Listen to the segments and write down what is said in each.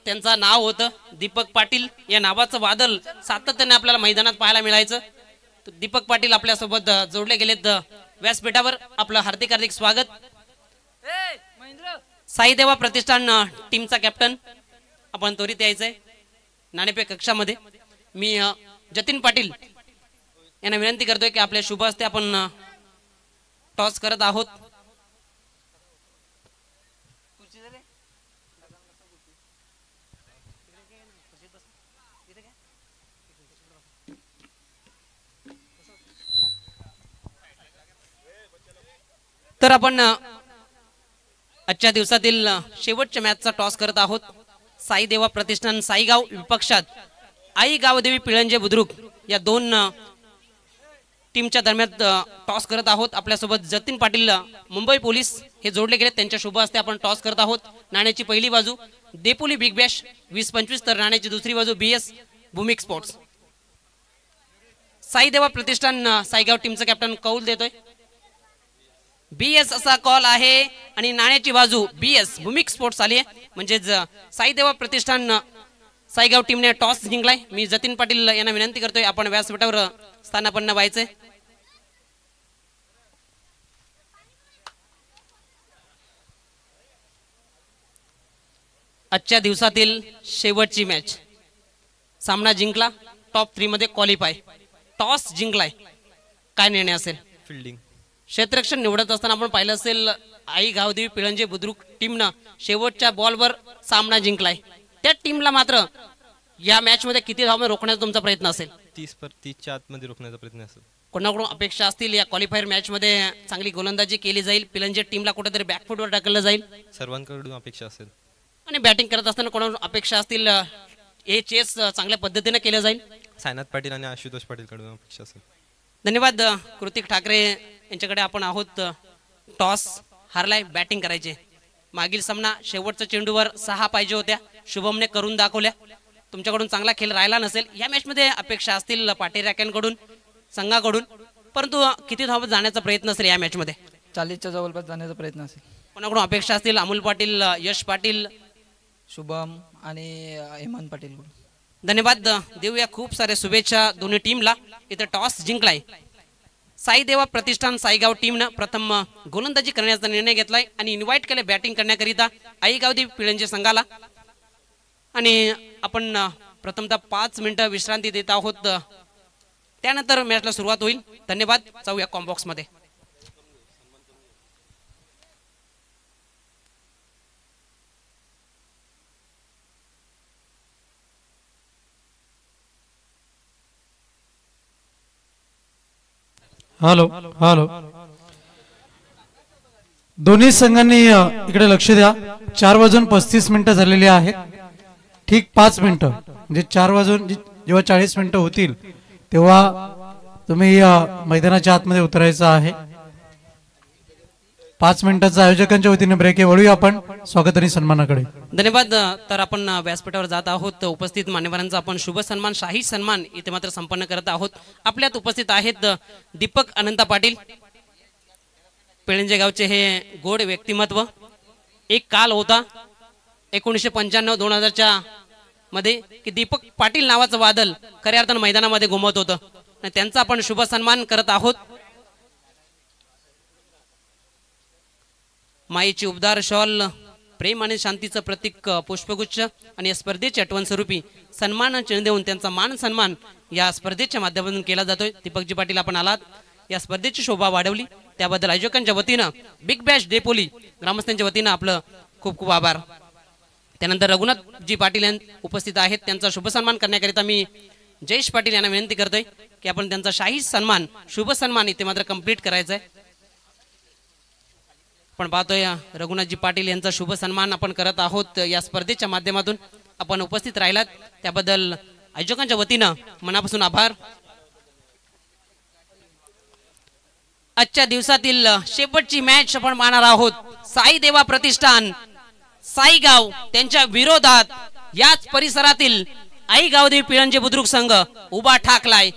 त्यांचं नाव होतं दीपक पाटील. या नावाचं वादल सातत्याने आपल्याला मैदानात पाहायला मिळायचं. दीपक पाटील आपल्यासोबत जोडले गेलेत व्यासपीठावर. आपलं हार्दिक हार्दिक स्वागत. साईदेवा प्रतिष्ठान टीमचा कॅप्टन आपण त्वरित यायचंय नाणेफेक कक्षामध्ये. मी जतीन पाटील यांना विनंती करतोय की आपल्या शुभ हस्ते आपण टॉस करत आहोत. तर आपण आजच्या दिवसातील शेवटच्या मॅचचा टॉस करत आहोत. साईदेवा प्रतिष्ठान साईगाव विपक्षात आई गावदेवी पिळंजे बुद्रुक या दोन टीमच्या दरम्यान टॉस करत आहोत. आपल्यासोबत जतीन पाटील मुंबई पोलीस हे जोडले गेले. त्यांच्या शुभ हस्ते आपण टॉस करत आहोत. नाण्याची पहिली बाजू देपोली बिग बॅश 20-25 तर नाण्याची दुसरी बाजू BS भूमिक स्पोर्ट्स. साईदेवा प्रतिष्ठान साईगाव टीमचा कॅप्टन कौल देतोय. BS असा कॉल आहे आणि नाण्याची बाजू BS भूमिक स्पोर्ट्स आली आहे. म्हणजेच साईदेवा प्रतिष्ठान साईगाव टीमने टॉस जिंकलाय. मी जतीन पाटील यांना विनंती करतोय आपण व्यासपीठावर स्थानापन्न व्हायचे. आजच्या दिवसातील शेवटची मॅच. सामना जिंकला, टॉप 3 मध्ये क्वालिफाय. टॉस जिंकलाय, काय निर्णय असेल? फिल्डिंग. क्षेत्ररक्षण निवडत असताना आपण पाहिलं असेल आई गावदेवी पिळंजे बुद्रुक टीमनं शेवटच्या बॉलवर सामना जिंकलाय. त्या टीमला मात्र या मॅच मध्ये किती धावा रोखण्याचा तुमचा प्रयत्न असेल? 30च्या आतमध्ये रोखण्याचा प्रयत्न असेल. कोणाकडून अपेक्षा असतील या क्वालिफायर मॅच मध्ये चांगली गोलंदाजी केली जाईल, पिळंजे टीमला कुठेतरी बॅकफुटवर टाकलं जाईल? सर्वांकडून अपेक्षा असेल. आणि बॅटिंग करत असताना कोणाकडून अपेक्षा असतील हे चेस चांगल्या पद्धतीने केलं जाईल? सायनाथ पाटील आणि आशुतोष पाटील कडून अपेक्षा असेल. धन्यवाद. कृतिक ठाकरे यांच्याकडे आपण आहोत. टॉस हारलाय, बॅटिंग करायचे. मागील सामना शेवटच्या चेंडूवर 6 पाहिजे होत्या, शुभमने करून दाखवल्या. तुमच्याकडून चांगला खेळ राहिला नसेल. या मॅच मध्ये अपेक्षा असतील पाटीराक्यांकडून, संघाकडून, परंतु किती धावत जाण्याचा प्रयत्न असेल या मॅच मध्ये? 40च्या जवळपास जाण्याचा प्रयत्न असेल. कोणाकडून अपेक्षा असतील? अमोल पाटील, यश पाटील, शुभम आणि हेमंत पाटील. धन्यवाद. देऊया खूप साऱ्या शुभेच्छा दोन्ही टीमला. इथे टॉस जिंकलाय साईदेवा प्रतिष्ठान साईगाव टीमनं. प्रथम गोलंदाजी करण्याचा निर्णय घेतलाय आणि इन्व्हाइट केले बॅटिंग करण्याकरिता आई गावदेवी पिळंजे संघाला. आणि आपण प्रथमतः 5 मिनिटं विश्रांती देत आहोत, त्यानंतर मॅचला सुरुवात होईल. धन्यवाद. जाऊया कॉम्बॉक्स मध्ये. हॅलो हॅलो, दोन्ही संघांनी इकडे लक्ष द्या. 4:35 झालेली आहेत. ठीक 5 मिनिटं म्हणजे 4 जेव्हा 40 मिनिटं होतील तेव्हा तुम्ही मैदानाच्या आतमध्ये उतरायचं आहे. 5 मिनिटाचा आयोजकांच्या वतीने ब्रेक आहे. वळूया आपण स्वागत आणि सन्मानाकडे. धन्यवाद. तर आपण व्यासपीठावर जात आहोत. उपस्थित मान्यवरांचा आपण शुभ सन्मान, शाही सन्मान इथे मात्र संपन्न करत आहोत. आपल्यात उपस्थित आहेत दीपक अनंता पाटील, पिळंजे गावचे हे गोड व्यक्तिमत्व. एक काल होता 1995-2000च्या मध्ये की दीपक पाटील नावाचं वादल खऱ्या अर्थानं मैदानामध्ये घुमवत होतं. त्यांचा आपण शुभ सन्मान करत आहोत. माईची उबदार शॉल, प्रेम आणि शांतीचं प्रतीक पुष्पगुच्छ आणि या स्पर्धेची आठवण स्वरूपी सन्मान चिन्ह देऊन त्यांचा मान सन्मान या स्पर्धेच्या माध्यमातून केला जातोय. दीपकजी पाटील आपण आलात, या स्पर्धेची शोभा वाढवली त्याबद्दल आयोजकांच्या वतीनं, बिग बॅश देपोली ग्रामस्थांच्या वतीनं आपलं खूप खूप आभार. त्यानंतर रघुनाथजी पाटील उपस्थित आहेत. त्यांचा शुभ सन्मान करण्याकरिता मी जयेश पाटील यांना विनंती करतोय की आपण त्यांचा शाही सन्मान, शुभ सन्मान इथे मात्र कंप्लीट करायचा आहे. आपण पाहतोय रघुनाथजी पाटील यांचा शुभ सन्मान आपण करत आहोत या स्पर्धेच्या माध्यमातून. आपण उपस्थित राहिलात त्याबद्दल आयोजकांच्या वतीनं मनापासून आभार. आजच्या दिवसातील शेवटची मॅच आपण पाहणार आहोत. साईदेवा प्रतिष्ठान साईगाव त्यांच्या विरोधात याच परिसरातील आई गावदेवी पिळंजे बुद्रुक संघ उभा ठाकलाय.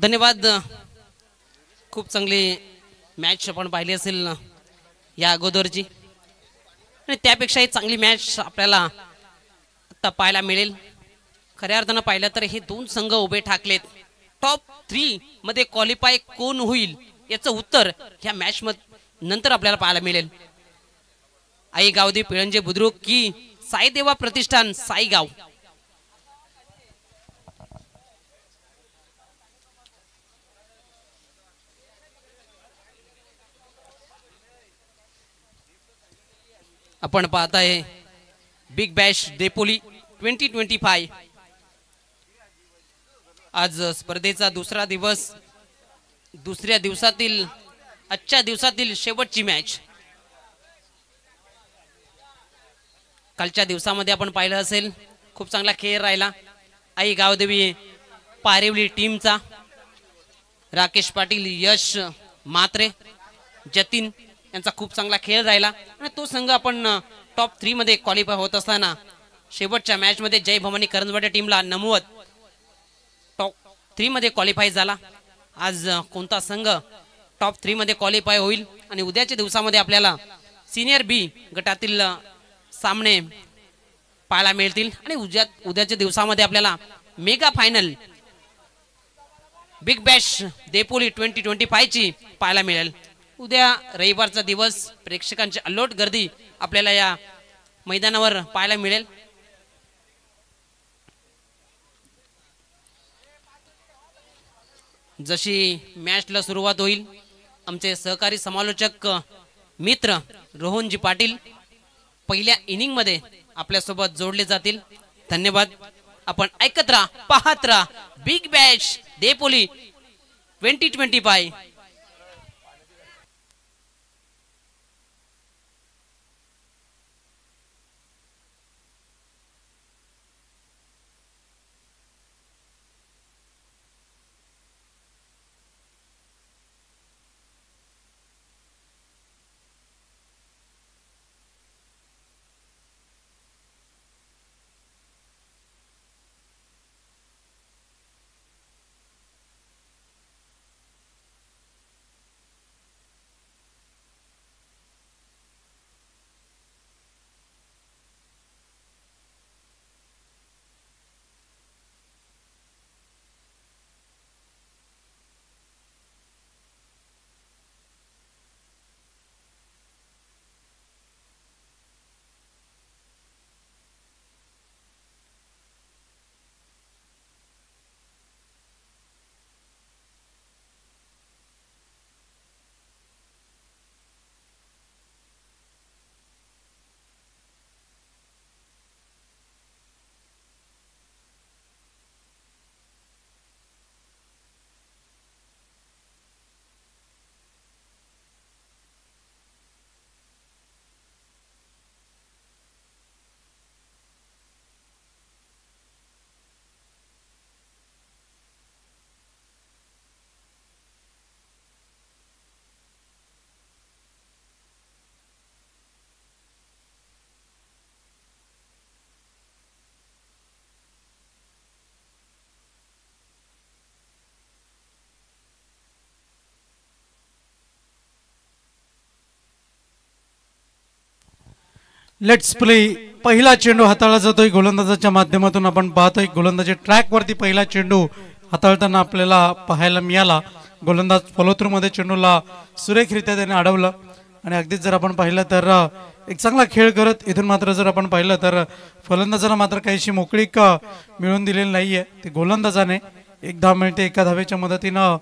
धन्यवाद. खूप चांगली मॅच आपण पाहिली असेल या अगोदरची आणि त्यापेक्षाही चांगली मॅच आपल्याला आता पाहायला मिळेल. खऱ्या अर्थानं पाहिलं तर हे दोन संघ उभे ठाकलेत. टॉप 3 मध्ये क्वालिफाय कोण होईल याचं उत्तर ह्या मॅच नंतर आपल्याला पाहायला मिळेल. आई गावदे पिळंजे बुद्रुक की साईदेवा प्रतिष्ठान साईगाव. आपण पाहताय बिग बॅश देपोली 2025. आज स्पर्धेचा दुसरा दिवस, दुसऱ्या दिवसातील आजच्या दिवसातील शेवटची मॅच. कालच्या दिवसामध्ये आपण पाहिलं असेल खूप चांगला खेळ राहिला. आई गावदेवी पारिवली टीमचा राकेश पाटील, यश मात्रे, जतीन यांचा खूप चांगला खेळ राहिला आणि तो संघ आपण टॉप 3 मध्ये क्वालिफाय होत असताना शेवटच्या मॅच मध्ये जय भवानी करंजवाडी टीमला नमवत टॉप 3 मध्ये क्वालिफाय झाला. आज कोणता संघ टॉप 3 मध्ये क्वालिफाय होईल आणि उद्याच्या दिवसामध्ये आपल्याला सिनियर बी गटातील सामने पाहायला मिळतील आणि उद्याच्या दिवसामध्ये आपल्याला मेगा फायनल बिग बॅश देपोली 2025 ची पाहायला मिळेल. उद्या रविवारचा दिवस, प्रेक्षकांची अल्लोट गर्दी आपल्याला या मैदानावर पाहायला मिळेल. जशी मॅचला सुरुवात होईल आमचे सहकारी समालोचक मित्र रोहनजी पाटील पहिल्या इनिंग मध्ये आपल्यासोबत जोडले जातील. धन्यवाद. आपण ऐकत राहा, पाहत राहा बिग बॅश देपोली 2025. Let's play. पहिला चेंडू हाताळला जातोय गोलंदाजाच्या माध्यमातून. आपण पाहतोय गोलंदाजी ट्रॅक वरती पहिला चेंडू हाताळताना आपल्याला पाहायला मिळाला. गोलंदाज फॉलोथ्रू मध्ये चेंडूला सुरेखरित्या त्याने अडवलं आणि अगदीच जर आपण पाहिलं तर एक चांगला खेळ करत इथून मात्र जर आपण पाहिलं तर फलंदाजाला मात्र काहीशी मोकळीक मिळून दिलेली नाहीये. ते गोलंदाजाने एक धाव मिळते, एका धावेच्या मदतीनं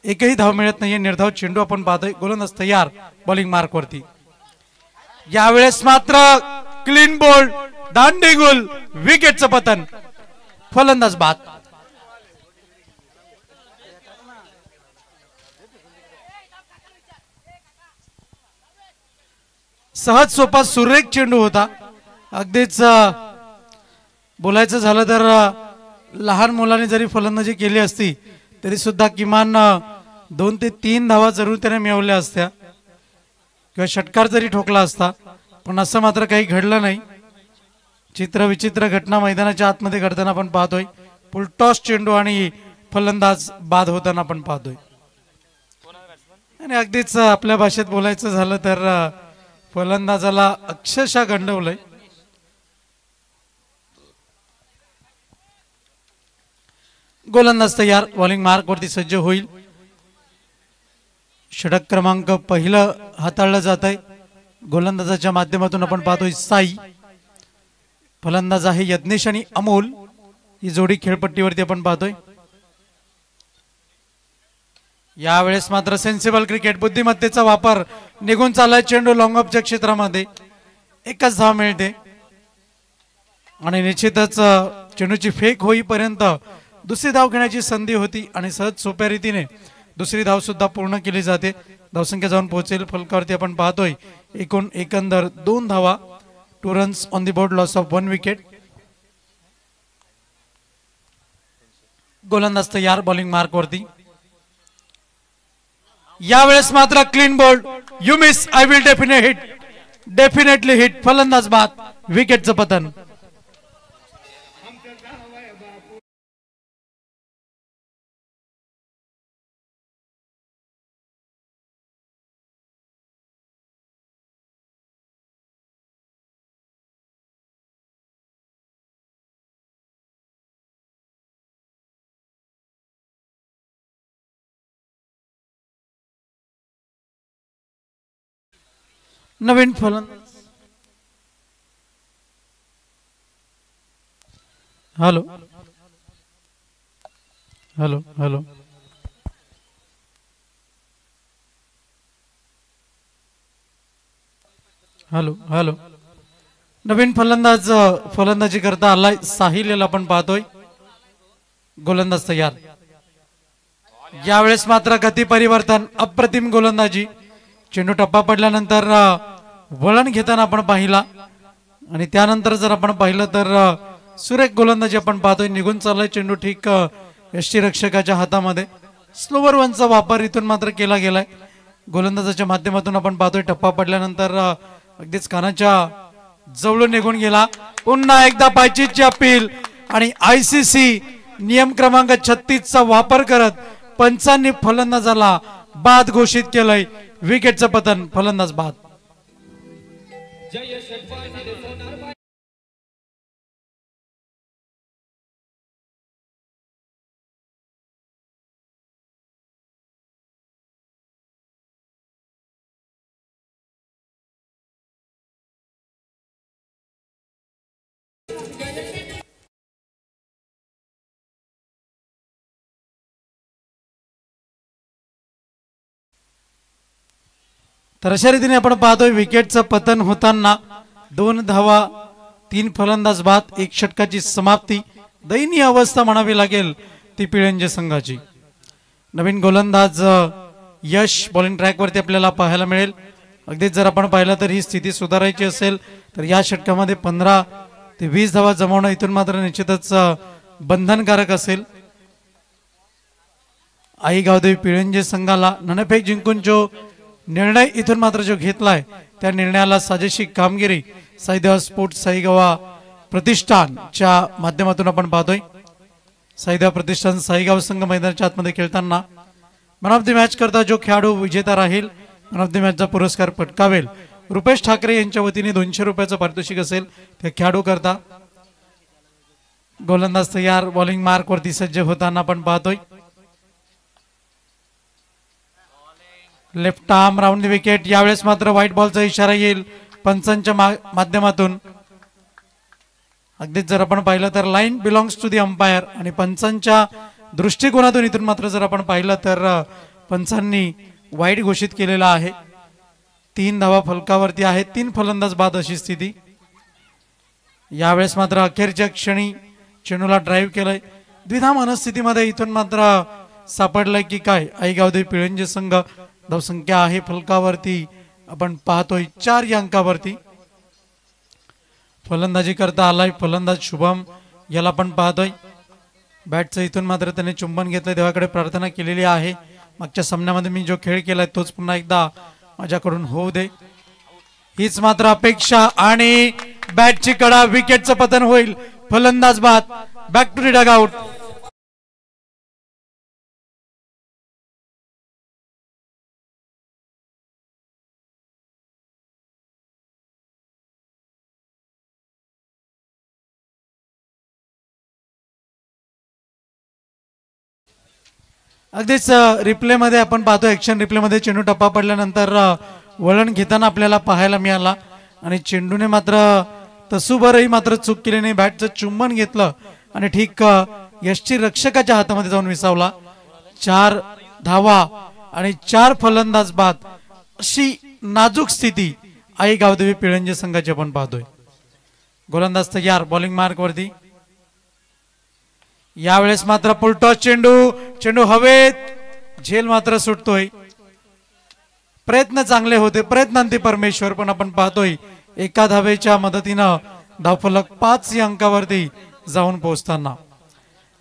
एकही धाव मिळत नाहीये. निर्धाव चेंडू आपण पाहतोय. गोलंदाज तयार बॉलिंग मार्क वरती. यावेळेस मात्र क्लीन बोल्ड, दांडेगुल, विकेटचं पतन. फलंदाज बाद. सहज सोपा सुरेख चेंडू होता. अगदीच बोलायचं झालं तर लहान मुलाने जरी फलंदाजी केली असती तरी सुद्धा किमान 2 ते 3 धावा जरूर त्याने मिळवल्या असत्या किंवा षटकार जरी ठोकला असता, पण असं मात्र काही घडलं नाही. चित्र विचित्र घटना मैदानाच्या आतमध्ये घडताना आपण पाहतोय. फुलटॉस चेंडू आणि फलंदाज बाद होताना आपण पाहतोय. आणि अगदीच आपल्या भाषेत बोलायचं झालं तर फलंदाजाला अक्षरशः गंडवलंय. गोलंदाज तयार, बॉलिंग मार्क वरती सज्ज होईल. षटक क्रमांक पहिलं हाताळलं जात आहे. गोलंदाजाच्या माध्यमातून आपण पाहतोय साई. फलंदाज आहे यज्ञेश आणि अमोल. ही जोडी खेळपट्टीवरती आपण पाहतोय. यावेळेस मात्र सेन्सिबल क्रिकेट, बुद्धिमत्तेचा वापर, निघून चाललाय चेंडू लॉंग ऑफच्या क्षेत्रामध्ये. एकच धाव मिळते आणि निश्चितच चेंडूची फेक होईपर्यंत दुसरी धाव घेण्याची संधी होती आणि सहज सोप्या रीतीने दुसरी धाव सुद्धा पूर्ण केली जाते. धावसंख्या जाऊन पोहोचेल. फलकावरती आपण पाहतोय एकंदर 2 धावा. 2 runs on the board, loss of 1 wicket. गोलंदाज तयार, बॉलिंग मार्क वरती. यावेळेस मात्र clean bowled. You miss, I will definitely hit. फलंदाज बाद, विकेटचं पतन. नवीन फलंदाज. Hello hello hello hello hello नवीन फलंदाजी करता आलाय साहिल याला आपण पाहतोय. गोलंदाज तयार. यावेळेस मात्र गती परिवर्तन, अप्रतिम गोलंदाजी. चेंडू टप्पा पडल्यानंतर वळण घेताना आपण पाहिला आणि त्यानंतर जर आपण पाहिलं तर सुरेख गोलंदाजी आपण पाहतोय. निघून चाललाय चेंडू ठीक यष्टीरक्षकाच्या हातामध्ये. स्लोवर वनचा वापर इथून मात्र केला गेलाय. गोलंदाजाच्या माध्यमातून आपण पाहतोय टप्पा पडल्यानंतर अगदीच कानाच्या जवळून निघून गेला. पुन्हा एकदा पायचीची अपील आणि ICC नियम क्रमांक 36 चा वापर करत पंचांनी फलंदाजाला बाद घोषित केलंय. विकेटचं पतन, फलंदाज बाद. तर अशा रीतीने आपण पाहतोय विकेटचं पतन होताना. 2 धावा, 3 फलंदाज बाद, 1 षटकाची समाप्ती. दयनीय अवस्था म्हणावी लागेल ती पिळंजे संघाची. नवीन गोलंदाज यश बॉलिंग ट्रॅकवरती आपल्याला पाहायला मिळेल. अगदीच जर आपण पाहिलं तर ही स्थिती सुधारायची असेल तर या षटकामध्ये 15 ते 20 धावा जमवणं इथून मात्र निश्चितच बंधनकारक असेल. आई गावदेवी पिळंजे संघाला नाणेफेक जिंकून जो निर्णय इथून मात्र जो घेतलाय त्या निर्णयाला साजेशी कामगिरी साईदेवा स्पोर्ट्स साईगावा प्रतिष्ठानच्या माध्यमातून आपण पाहतोय. साईदेवा प्रतिष्ठान साईगाव संघ मैदानाच्या आतमध्ये खेळताना मॅन ऑफ द मॅच करता जो खेळाडू विजेता राहील, मॅन ऑफ द मॅचचा पुरस्कार पटकावेल, रुपेश ठाकरे यांच्या वतीने 200 रुपयाचं पारितोषिक असेल त्या खेळाडू करता. गोलंदाज तयार, बॉलिंग मार्क वरती सज्ज होताना आपण पाहतोय. Left arm round the wicket. यावेळेस मात्र व्हाईट बॉलचा इशारा येईल पंचांच्या माध्यमातून. अगदीच जर आपण पाहिलं तर line belongs to the umpire आणि पंचांच्या दृष्टिकोनातून इथून मात्र जर आपण पाहिलं तर पंचांनी वाईट घोषित केलेला आहे. 3 धावा फलकावरती आहेत, 3 फलंदाज बाद अशी स्थिती. यावेळेस मात्र अखेरच्या क्षणी चेंडूला ड्राईव्ह केलंय. द्विधा मनस्थितीमध्ये इथून मात्र सापडलंय की काय आई गावदेवी पिळंजे संघ. धावसंख्या आहे फलकावरती आपण पाहतोय 4 या अंकावरती. फलंदाजी करता आलाय फलंदाज शुभम याला आपण पाहतोय. बॅटचं इथून मात्र त्याने चुंबन घेतलंय, देवाकडे प्रार्थना केलेली आहे. मागच्या सामन्यामध्ये मी जो खेळ केलाय तोच पुन्हा एकदा माझ्याकडून होऊ दे हीच मात्र अपेक्षा. आणि बॅटची कडा, विकेटचं पतन होईल, फलंदाज बाद. Back to the dugout. अगदीच रिप्लेमध्ये आपण पाहतो, ॲक्शन रिप्लेमध्ये चेंडू टप्पा पडल्यानंतर वळण घेताना आपल्याला पाहायला मिळाला आणि चेंडूने मात्र तसूभरही मात्र चूक केली नाही, बॅटचं चुंबन घेतलं आणि ठीक यष्टी रक्षकाच्या हातामध्ये जाऊन विसावला. 4 धावा आणि 4 फलंदाज बाद अशी नाजूक स्थिती आई गावदेवी पिळंजे संघाची आपण पाहतोय. गोलंदाज तयार, बॉलिंग मार्क वरती. यावेळेस मात्र पुलटॉस चेंडू हवेत, झेल मात्र सुटतोय. प्रयत्न चांगले होते, प्रयत्नांती परमेश्वर, पण आपण पाहतोय एका धावेच्या मदतीनं धावफलक 5 या अंकावरती जाऊन पोहोचताना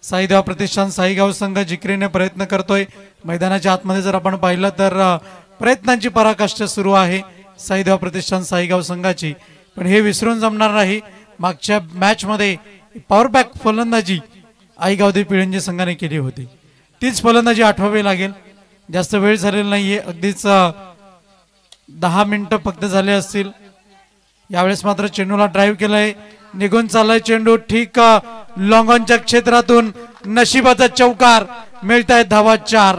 साईदेवा प्रतिष्ठान साईगाव संघ जिकरीने प्रयत्न करतोय. मैदानाच्या आतमध्ये जर आपण पाहिलं तर प्रयत्नांची पराकाष्ठा सुरू आहे साईदेवा प्रतिष्ठान साईगाव संघाची, पण हे विसरून जमणार नाही. मागच्या मॅच मध्ये पॉवर बॅक फलंदाजी आई गावदेवी पिळंजे संघाने केली होती, तीच फलंदाजी आठवावी लागेल. जास्त वेळ झालेला नाहीये, अगदीच 10 मिनिटं फक्त झाले असतील. यावेळेस मात्र चेंडूला ड्राईव्ह केलंय, निघून चाललाय चेंडू ठीक लॉंग ऑनच्या क्षेत्रातून. नशिबाचा चौकार, मिळतायत धावा 4.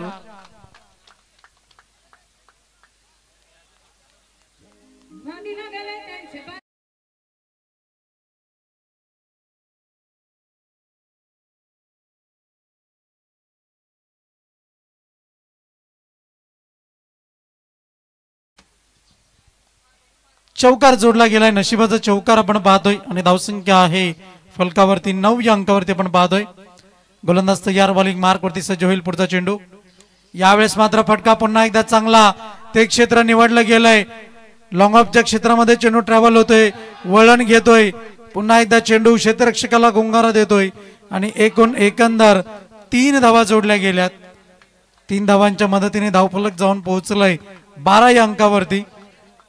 चौकार जोडला गेलाय, नशिबाचा चौकार आपण पाहतोय आणि धावसंख्या आहे फलकावरती 9 या अंकावरती आपण पाहतोय. गोलंदाज तयार, बॉलिंग मार्क वरती सज्ज होईल पुढचा चेंडू. यावेळेस मात्र फटका पुन्हा एकदा चांगला, ते क्षेत्र निवडलं गेलंय. लॉंग ऑफच्या क्षेत्रामध्ये चेंडू ट्रॅव्हल होतोय, वळण घेतोय, पुन्हा एकदा चेंडू क्षेत्ररक्षकाला गुंगारा देतोय आणि एकंदर 3 धावा जोडल्या गेल्यात. 3 धावांच्या मदतीने धावफलक जाऊन पोहोचलंय 12 या अंकावरती.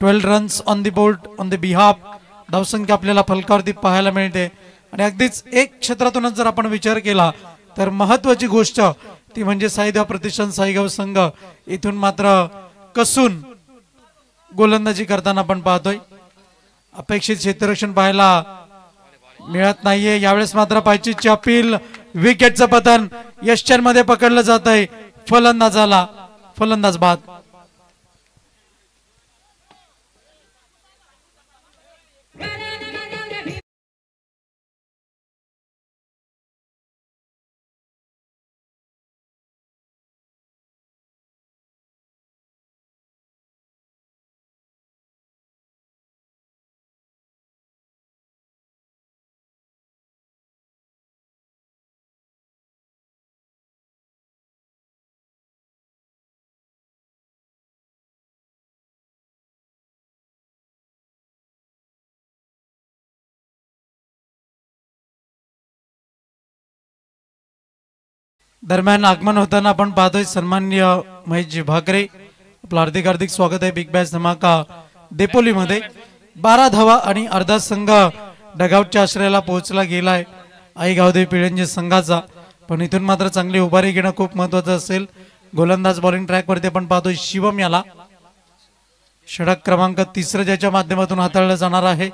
12 runs on the board on the behalf धावसंख्या आपल्याला फलकावरती पाहायला मिळते. आणि अगदीच एक क्षेत्रातूनच जर आपण विचार केला तर महत्वाची गोष्ट ती म्हणजे साईदेवा प्रतिष्ठान साईगाव संघ इथून मात्र कसून गोलंदाजी करताना आपण पाहतोय. अपेक्षित क्षेत्ररक्षण पाहायला मिळत नाहीये. यावेळेस मात्र पायचीची अपील, विकेटचं पतन यश्चर मध्ये पकडलं जात आहे. फलंदाज बाद. दरम्यान आगमन होताना आपण पाहतोय सन्माननीय महेशजी भाकरे, आपलं हार्दिक हार्दिक स्वागत आहे बिग बॅच धमाका देपोलीमध्ये. 12 धावा आणि अर्धा संघ डगआउटच्या आश्रयाला पोहोचला गेलाय आई गावदेवी पिळंजे संघाचा, पण इथून मात्र चांगली उभारी घेणं खूप महत्वाचं असेल. गोलंदाज बॉलिंग ट्रॅक वरती आपण पाहतोय शिवम याला. षटक क्रमांक 3 ज्याच्या माध्यमातून हाताळलं जाणार आहे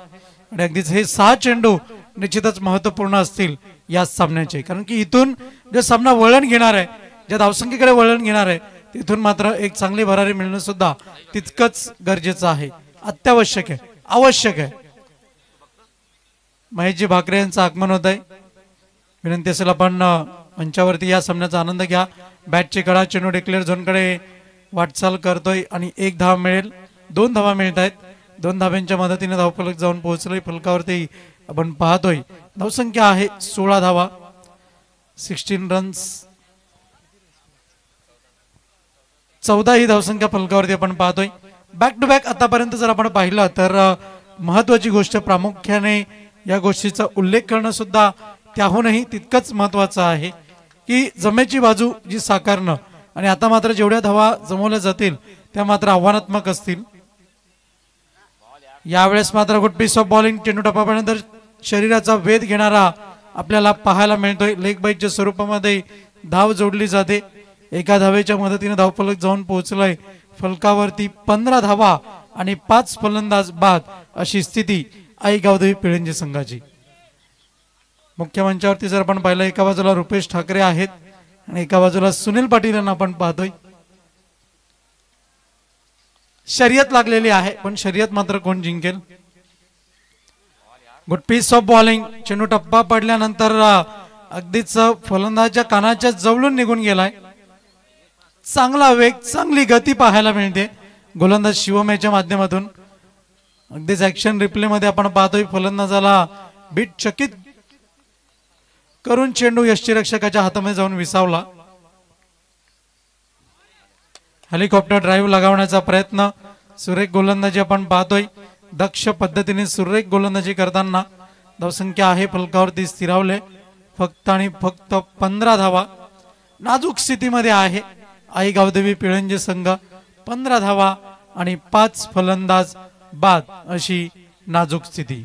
आणि अगदीच हे 6 चेंडू निश्चितच महत्वपूर्ण असतील या सामन्याचे, कारण की इथून जे सामना वळण घेणार आहे, ज्या धावसंख्येकडे वळण घेणार आहे, तिथून मात्र एक चांगली भरारी मिळणं सुद्धा तितकंच गरजेचं आहे, अत्यावश्यक आहे, आवश्यक आहे. महेशजी भाकरे यांचं आगमन होत आहे. विनंती असेल आपण मंचावरती या सामन्याचा आनंद घ्या. बॅटची कडा चेंडू डिक्लेअर झोनकडे वाटचाल करतोय आणि 1 धाव मिळेल. 2 धावा मिळत आहेत. 2 धाव्यांच्या मदतीने धावफलक जाऊन पोहोचलोय फलकावरती आपण पाहतोय. धावसंख्या आहे 16 धावा, 16 रन्स. 14 ही धावसंख्या फलकावरती आपण पाहतोय. बॅक टू बॅक आतापर्यंत जर आपण पाहिलं तर महत्वाची गोष्ट प्रामुख्याने या गोष्टीचा उल्लेख करणं सुद्धा त्याहूनही तितकंच महत्वाचं आहे की जमेची बाजू जी साकारणं, आणि आता मात्र जेवढ्या धावा जमवल्या जातील त्या मात्र आव्हानात्मक असतील. यावेळेस मात्र गुड पीस ऑफ बॉलिंग, चेंडू टप्पापर्यंत शरीराचा वेध घेणारा आपल्याला पाहायला मिळतोय. लेग बाईटच्या स्वरूपामध्ये धाव जोडली जाते. एका धावेच्या मदतीने धावफलक जाऊन पोहोचलाय फलकावरती 15 धावा आणि 5 फलंदाज बाद अशी स्थिती आई गावदेवी पिळंजे संघाची. मुख्य मंचावरती जर आपण पाहिलं एका बाजूला रुपेश ठाकरे आहेत आणि एका बाजूला सुनील पाटील यांना आपण पाहतोय. शर्यत लागलेली आहे, पण शर्यत मात्र कोण जिंकेल. Good piece of bowling. चेंडू टप्पा पडल्यानंतर अगदीच फलंदाजाच्या कानाच्या जवळून निघून गेलाय. चांगला वेग, चांगली गती पाहायला मिळते गोलंदाज शिवम याच्या माध्यमातून. अगदीच ऍक्शन रिप्ले मध्ये आपण पाहतोय फलंदाजाला बीट चकित करून चेंडू यष्टीरक्षकाच्या हातामध्ये जाऊन विसावला. हेलिकॉप्टर ड्राईव्ह लगावण्याचा प्रयत्न, सुरेख गोलंदाजी आपण पाहतोय. दक्ष पद्धतीने सुरेख गोलंदाजी करताना धावसंख्या आहे फलकावरती स्थिरावले फक्त आणि फक्त 15 धावा. नाजूक स्थितीमध्ये आहे आई गावदेवी पिळंजे संघ. 15 धावा आणि 5 फलंदाज बाद अशी नाजूक स्थिती.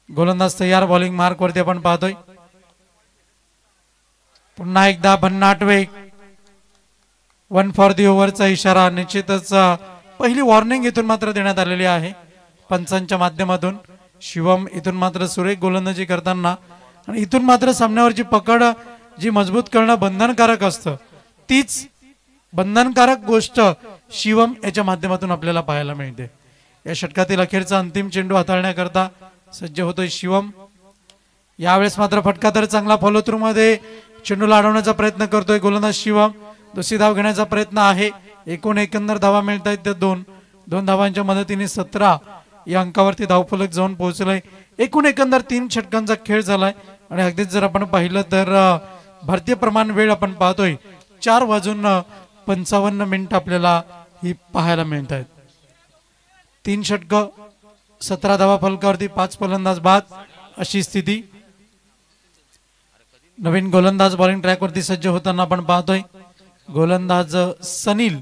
गोलंदाज तयार. बॉलिंग मार्क वरती आपण पाहतोय. पुन्हा एकदा भन्नाट वेग. 1 फॉर दी ओव्हरचा इशारा. निश्चितच पहिली वॉर्निंग इथून मात्र देण्यात आलेली आहे पंचांच्या माध्यमातून. शिवम इथून मात्र सुरेख गोलंदाजी करताना आणि इथून मात्र सामन्यावरची पकड जी मजबूत करणं बंधनकारक असतं, तीच बंधनकारक गोष्ट शिवम याच्या माध्यमातून आपल्याला पाहायला मिळते. या षटकातील अखेरचा अंतिम चेंडू हाताळण्याकरता सज्ज होतोय शिवम. यावेळेस मात्र फटका तर चांगला फॉलो थ्रू मध्ये चेंडूला अडवण्याचा प्रयत्न करतोय गोलंदाज शिवम. दुसरी धाव घेण्याचा प्रयत्न आहे. एकंदर धावा मिळत आहेत त्या 2 धावांच्या मदतीने 17 या अंकावरती धावफलक जाऊन पोहोचलाय. एकंदर 3 षटकांचा खेळ झालाय आणि अगदीच जर आपण पाहिलं तर भारतीय प्रमाण वेळ आपण पाहतोय 4:55 आपल्याला ही पाहायला मिळत आहेत. 3 षटक 17 धावा फलकावरती 5 फलंदाज बाद अशी स्थिती. नवीन गोलंदाज बॉलिंग ट्रॅकवरती सज्ज होताना आपण पाहतोय. गोलंदाज सनील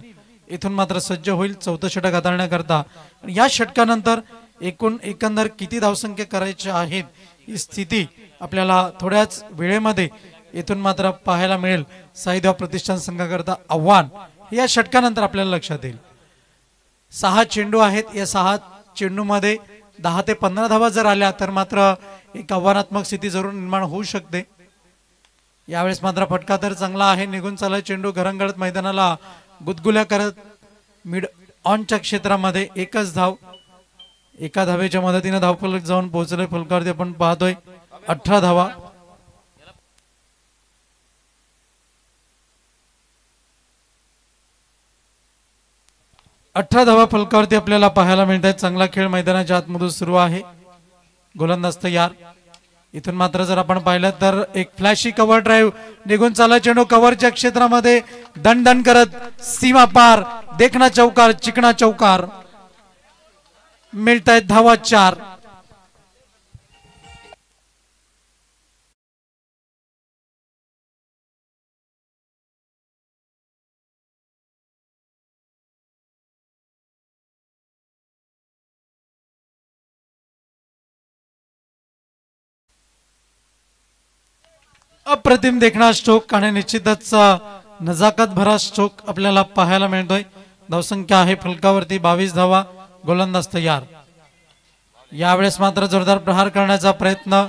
इथून मात्र सज्ज होईल 4थं षटक हाताळण्याकरता. या षटकानंतर एकंदर किती धावसंख्या करायच्या आहेत ही स्थिती आपल्याला थोड्याच वेळेमध्ये इथून मात्र पाहायला मिळेल. साईदेव प्रतिष्ठान संघाकरता आव्हान या षटकानंतर आपल्याला लक्षात येईल. 6 चेंडू आहेत. या 6 चेंडूमध्ये 10 ते 15 धावा जर आल्या तर मात्र एक आव्हानात्मक स्थिती जरूर निर्माण होऊ शकते. यावेळेस मात्र फटका तर चांगला आहे. निघून चालला चेंडू घरंगळत मैदानाला गुदगुल्या करत मिड ऑनच्या क्षेत्रामध्ये एकच धाव. एका धावेच्या मदतीने धावफलक जाऊन पोहोचले फलकावरती आपण पाहतोय 18 धावा. फलकावरती आपल्याला पाहायला मिळत आहेत. चांगला खेळ मैदानाच्या आतमधून सुरू आहे. गोलंदाज तयार. इथून मात्र जर आपण पाहिलं तर एक फ्लॅशी कव्हर ड्राईव्ह. निघून चालला चेंडू कव्हरच्या क्षेत्रामध्ये दणदण करत सीमा पार. देखना चौकार, चिकना चौकार. मिळतायत धावा 4. अप्रतिम देखणा स्ट्रोक आणि निश्चितच नजाकत भरा स्ट्रोक आपल्याला पाहायला मिळतोय. धावसंख्या आहे फलकावरती 22 धावा. गोलंदाज तयार. यावेळेस मात्र जोरदार प्रहार करण्याचा प्रयत्न.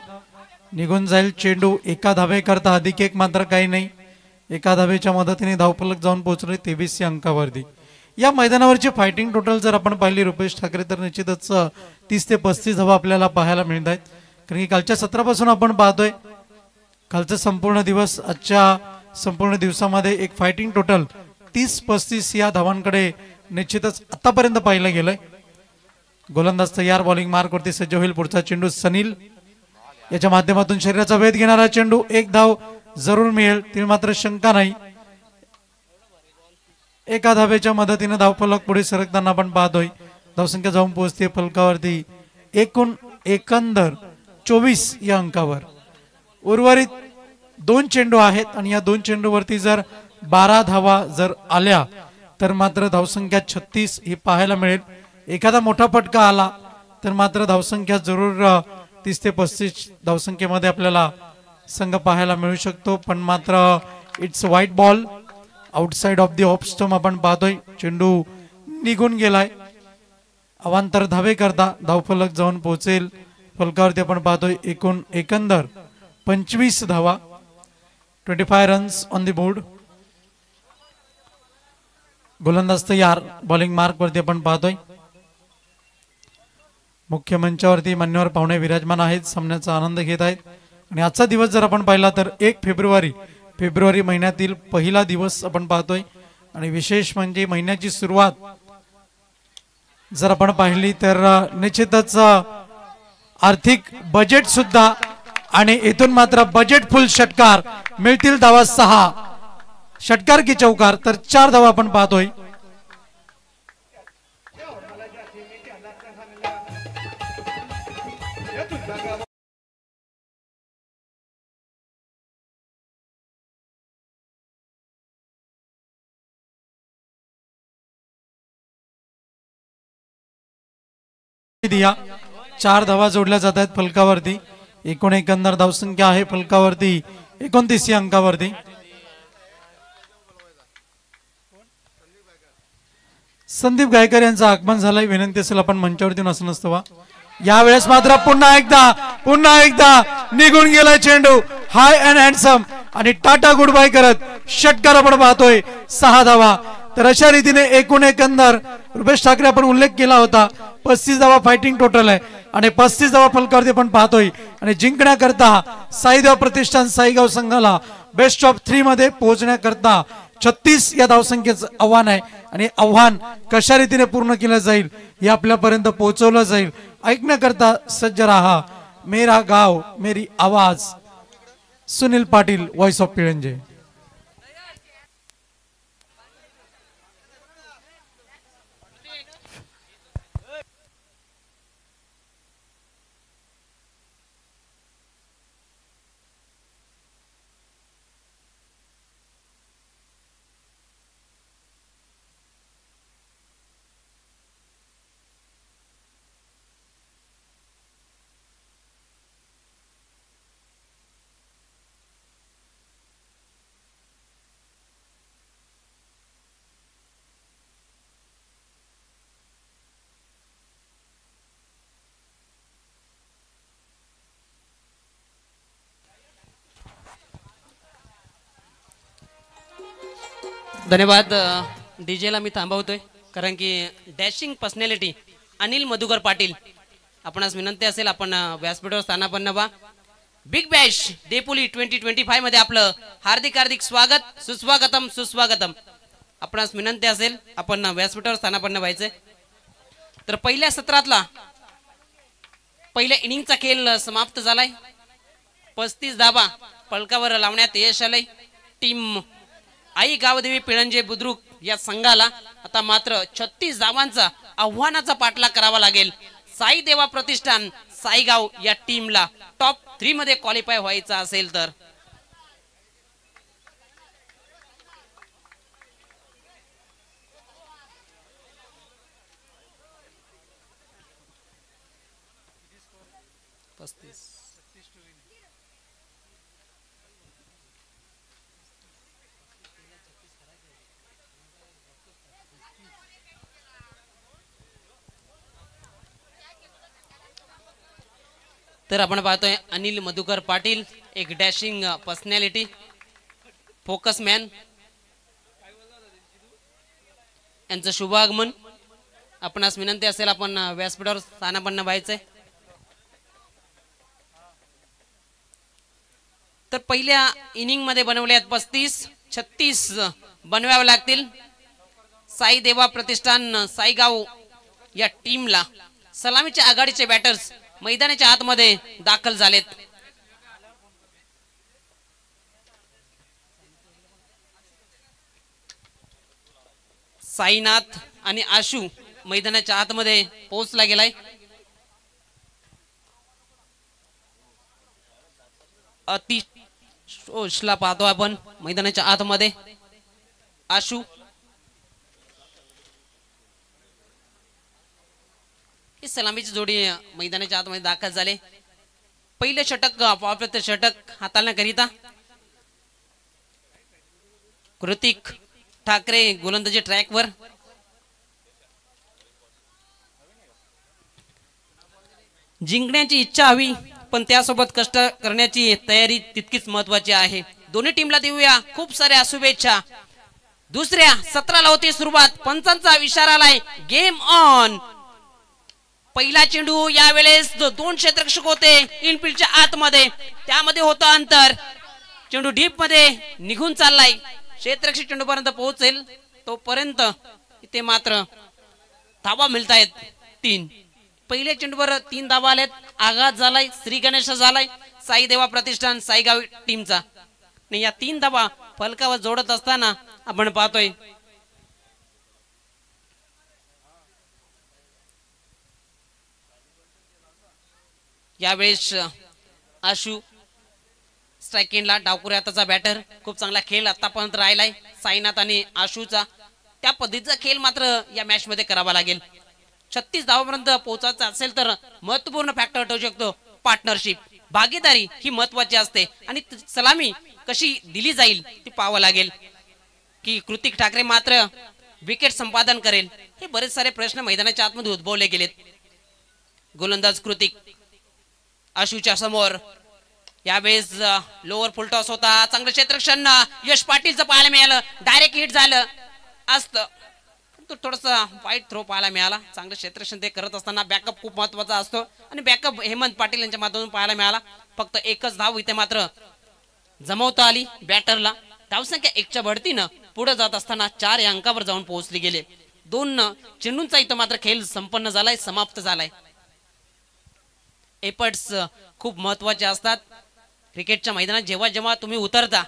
निघून जाईल चेंडू. एका धावेकरता अधिक एक मात्र काही नाही. एका धावेच्या मदतीने धावफलक जाऊन पोहोचले 23 या अंकावरती. या मैदानावरची फायटिंग टोटल जर आपण पाहिली रुपेश ठाकरे तर निश्चितच 30 ते 35 धावा आपल्याला पाहायला मिळत आहेत. कारण की कालच्या सत्रापासून आपण पाहतोय कालचा संपूर्ण दिवस, आजच्या संपूर्ण दिवसामध्ये एक फायटिंग टोटल 30-35 या धावांकडे निश्चितच आतापर्यंत पाहिलं गेलंय. गोलंदाज तयार. बॉलिंग मार्क वरती सज्ज होईल. पुढचा चेंडू सनील याच्या माध्यमातून शरीराचा वेध घेणारा चेंडू. 1 धाव जरूर मिळेल ती मात्र शंका नाही. एका धावेच्या मदतीने धावफलक पुढे सरकताना आपण पाहतोय. धावसंख्या जाऊन पोहोचते फलकावरती एकंदर 24 या अंकावर. उर्वरित 2 चेंडू आहेत आणि या 2 चेंडूवरती जर 12 धावा जर आल्या तर मात्र धावसंख्या 36 ही पाहायला मिळेल. एखादा मोठा फटका आला तर मात्र धावसंख्या जरूर 30 ते 35 धावसंख्येमध्ये आपल्याला संघ पाहायला मिळू शकतो. पण मात्र it's white ball outside of the off stump आपण पाहतोय. चेंडू निघून गेलाय. अवांतर धावे करता धावफलक जाऊन पोहोचेल फलकावरती आपण पाहतोय एकंदर 25 धावा. 25 रन्स ऑन द बोर्ड. गोलंदाज तयार. बॉलिंग मार्क वरती आपण पाहतोय. मुख्य मंचावरती मान्यवर पाहुणे विराजमान आहेत, सामन्याचा आनंद घेत आहेत. आणि आजचा दिवस जर आपण पाहिला तर 1 फेब्रुवारी महिन्यातील पहिला दिवस आपण पाहतोय. आणि विशेष म्हणजे महिन्याची सुरुवात जर आपण पाहिली तर निश्चितच आर्थिक बजेट सुद्धा आणि इथून मात्र बजेट फुल षटकार मिळतील. धावा 6, षटकार की चौकार, तर 4 धावा आपण पाहतोय. दिया 4 धावा जोडल्या जात आहेत फलकावरती. एकूण एकंदर धावसंख्या आहे फलकावरती 29 या अंकावरती. संदीप गायकर यांचं आगमन झालंय. विनंती असेल आपण मंचावरती असं नसतं वा. यावेळेस मात्र पुन्हा एकदा निघून गेलाय चेंडू. हाय अँड हँडसम आणि टाटा गुड बाय करत षटकार आपण पाहतोय. 6 धावा. तर अशा रीतीने एकूण एकंदर रुपेश ठाकरे आपण उल्लेख केला होता 35 धावा फायटिंग टोटल आहे आणि 35 धावा फलकावरती आपण पाहतोय. आणि जिंकण्याकरता साईदेव प्रतिष्ठान साईगाव संघाला बेस्ट ऑफ 3 मध्ये पोहोचण्याकरता 36 या धावसंख्येचं आव्हान आहे. आणि आव्हान कशा रीतीने पूर्ण केलं जाईल हे आपल्यापर्यंत पोहोचवलं जाईल. ऐकण्याकरता सज्ज राहा. मेरा गाव मेरी आवाज. Sunil Patil, voice of Pilanje. धन्यवाद. डीजेला मी थांबवतोय कारण की डॅशिंग पर्सनॅलिटी अनिल मधुकर पाटील आपणास विनंती असेल आपण व्यासपीठावर स्थानापन्न व्हा. बिग बॅश देपुली 2025 मध्ये आपलं हार्दिक स्वागत. सुस्वागतम. आपणास विनंती असेल आपण व्यासपीठावर स्थानापन्न व्हायचे. तर पहिल्या सत्रातला पहिल्या इनिंगचा खेळ समाप्त झालाय. 35 धावा फलकावर लावण्यात यश आलंय. टीम आई गावदेवी पिळंजे बुद्रुक या संघाला आता मात्र 36 धावांचा आव्हानाचा पाठलाग करावा लागेल. साई देवा प्रतिष्ठान साईगाव या टीमला टॉप 3 मध्ये क्वालिफाय व्हायचा असेल तर. तर आपण पाहतोय अनिल मधुकर पाटील एक डॅशिंग पर्सनॅलिटी फोकस मॅन यांचं शुभ आगमन. आपणास विनंती असेल आपण व्यासपीठावर स्थानापन्न व्हायचंय. तर पहिल्या इनिंग मध्ये बनवले आहेत 35-36 बनवावे लागतील. साई देवा प्रतिष्ठान साईगाव या टीमला. सलामीच्या आघाडीचे बॅटर्स मैदानाच्या आतमध्ये दाखल झालेत. साईनाथ आणि आशू मैदानाच्या आतमध्ये पोहोचला गेलाय. अतिशला पाहतो आपण मैदानाच्या आतमध्ये. आशू ही सलामीची जोडी मैदानाच्या आतमध्ये दाखल झाले. पहिले षटक पॉवर षटक हाताळण्याकरिता कृतिक ठाकरे गोलंदाजी ट्रॅकवर. जिंकण्याची इच्छा हवी पण त्यासोबत कष्ट करण्याची तयारी तितकीच महत्वाची आहे. दोन्ही टीमला देऊया खूप साऱ्या शुभेच्छा. दुसऱ्या सत्राला होती सुरुवात. पंचांचा इशारा आलाय गेम ऑन. पहिला चेंडू यावेळेस दोन क्षेत्ररक्षक होते इनफिल्डच्या आतमध्ये, त्यामध्ये होतं अंतर. चेंडू डीप मध्ये निघून चाललाय. क्षेत्ररक्षक चेंडू पर्यंत पोहोचेल तोपर्यंत इथे मात्र धावा मिळतायत 3. पहिल्या चेंडूवर 3 धावा आल्यात. आघात झालाय श्री गणेश झालाय साई देवा प्रतिष्ठान साईगाव टीमचा. या 3 धावा फलकावर जोडत असताना आपण पाहतोय यावेळेस आशू स्ट्रायकिंगला डावकुरे हाताचा बॅटर. खूप चांगला खेळ आतापर्यंत राहिलाय साईनाथ आणि आशूचा. त्या पद्धतीचा खेळ मात्र या मॅच मध्ये करावा लागेल. 36 धावापर्यंत पोहोचायचं असेल तर महत्वपूर्ण फॅक्टर ठरू शकतो पार्टनरशिप. भागीदारी ही महत्वाची असते आणि सलामी कशी दिली जाईल ती पाहावं लागेल. की कृतिक ठाकरे मात्र विकेट संपादन करेल, हे बरेच सारे प्रश्न मैदानाच्या आतमध्ये उद्भवले गेलेत. गोलंदाज कृतिक आशूच्या समोर. यावेळेस लोअर फुल टॉस होता. चांगलं क्षेत्ररक्षण यश पाटीलचं पाहायला मिळालं. डायरेक्ट हिट झालं असतं तो थोडासा वाईट थ्रो पाहायला मिळाला. चांगलं क्षेत्ररक्षण ते करत असताना बॅकअप खूप महत्वाचा असतो आणि बॅकअप हेमंत पाटील यांच्या माध्यमातून पाहायला मिळाला. फक्त एकच धाव इथे मात्र जमवता आली बॅटरला. धावसंख्या 1च्या बढतीनं पुढे जात असताना 4 या अंकावर जाऊन पोहोचले गेले. 2 चेंडूंचा इथं मात्र खेळ संपन्न झालाय, समाप्त झालाय. एफर्ट्स खूप महत्वाचे असतात क्रिकेटच्या मैदानात. जेव्हा जेव्हा तुम्ही उतरता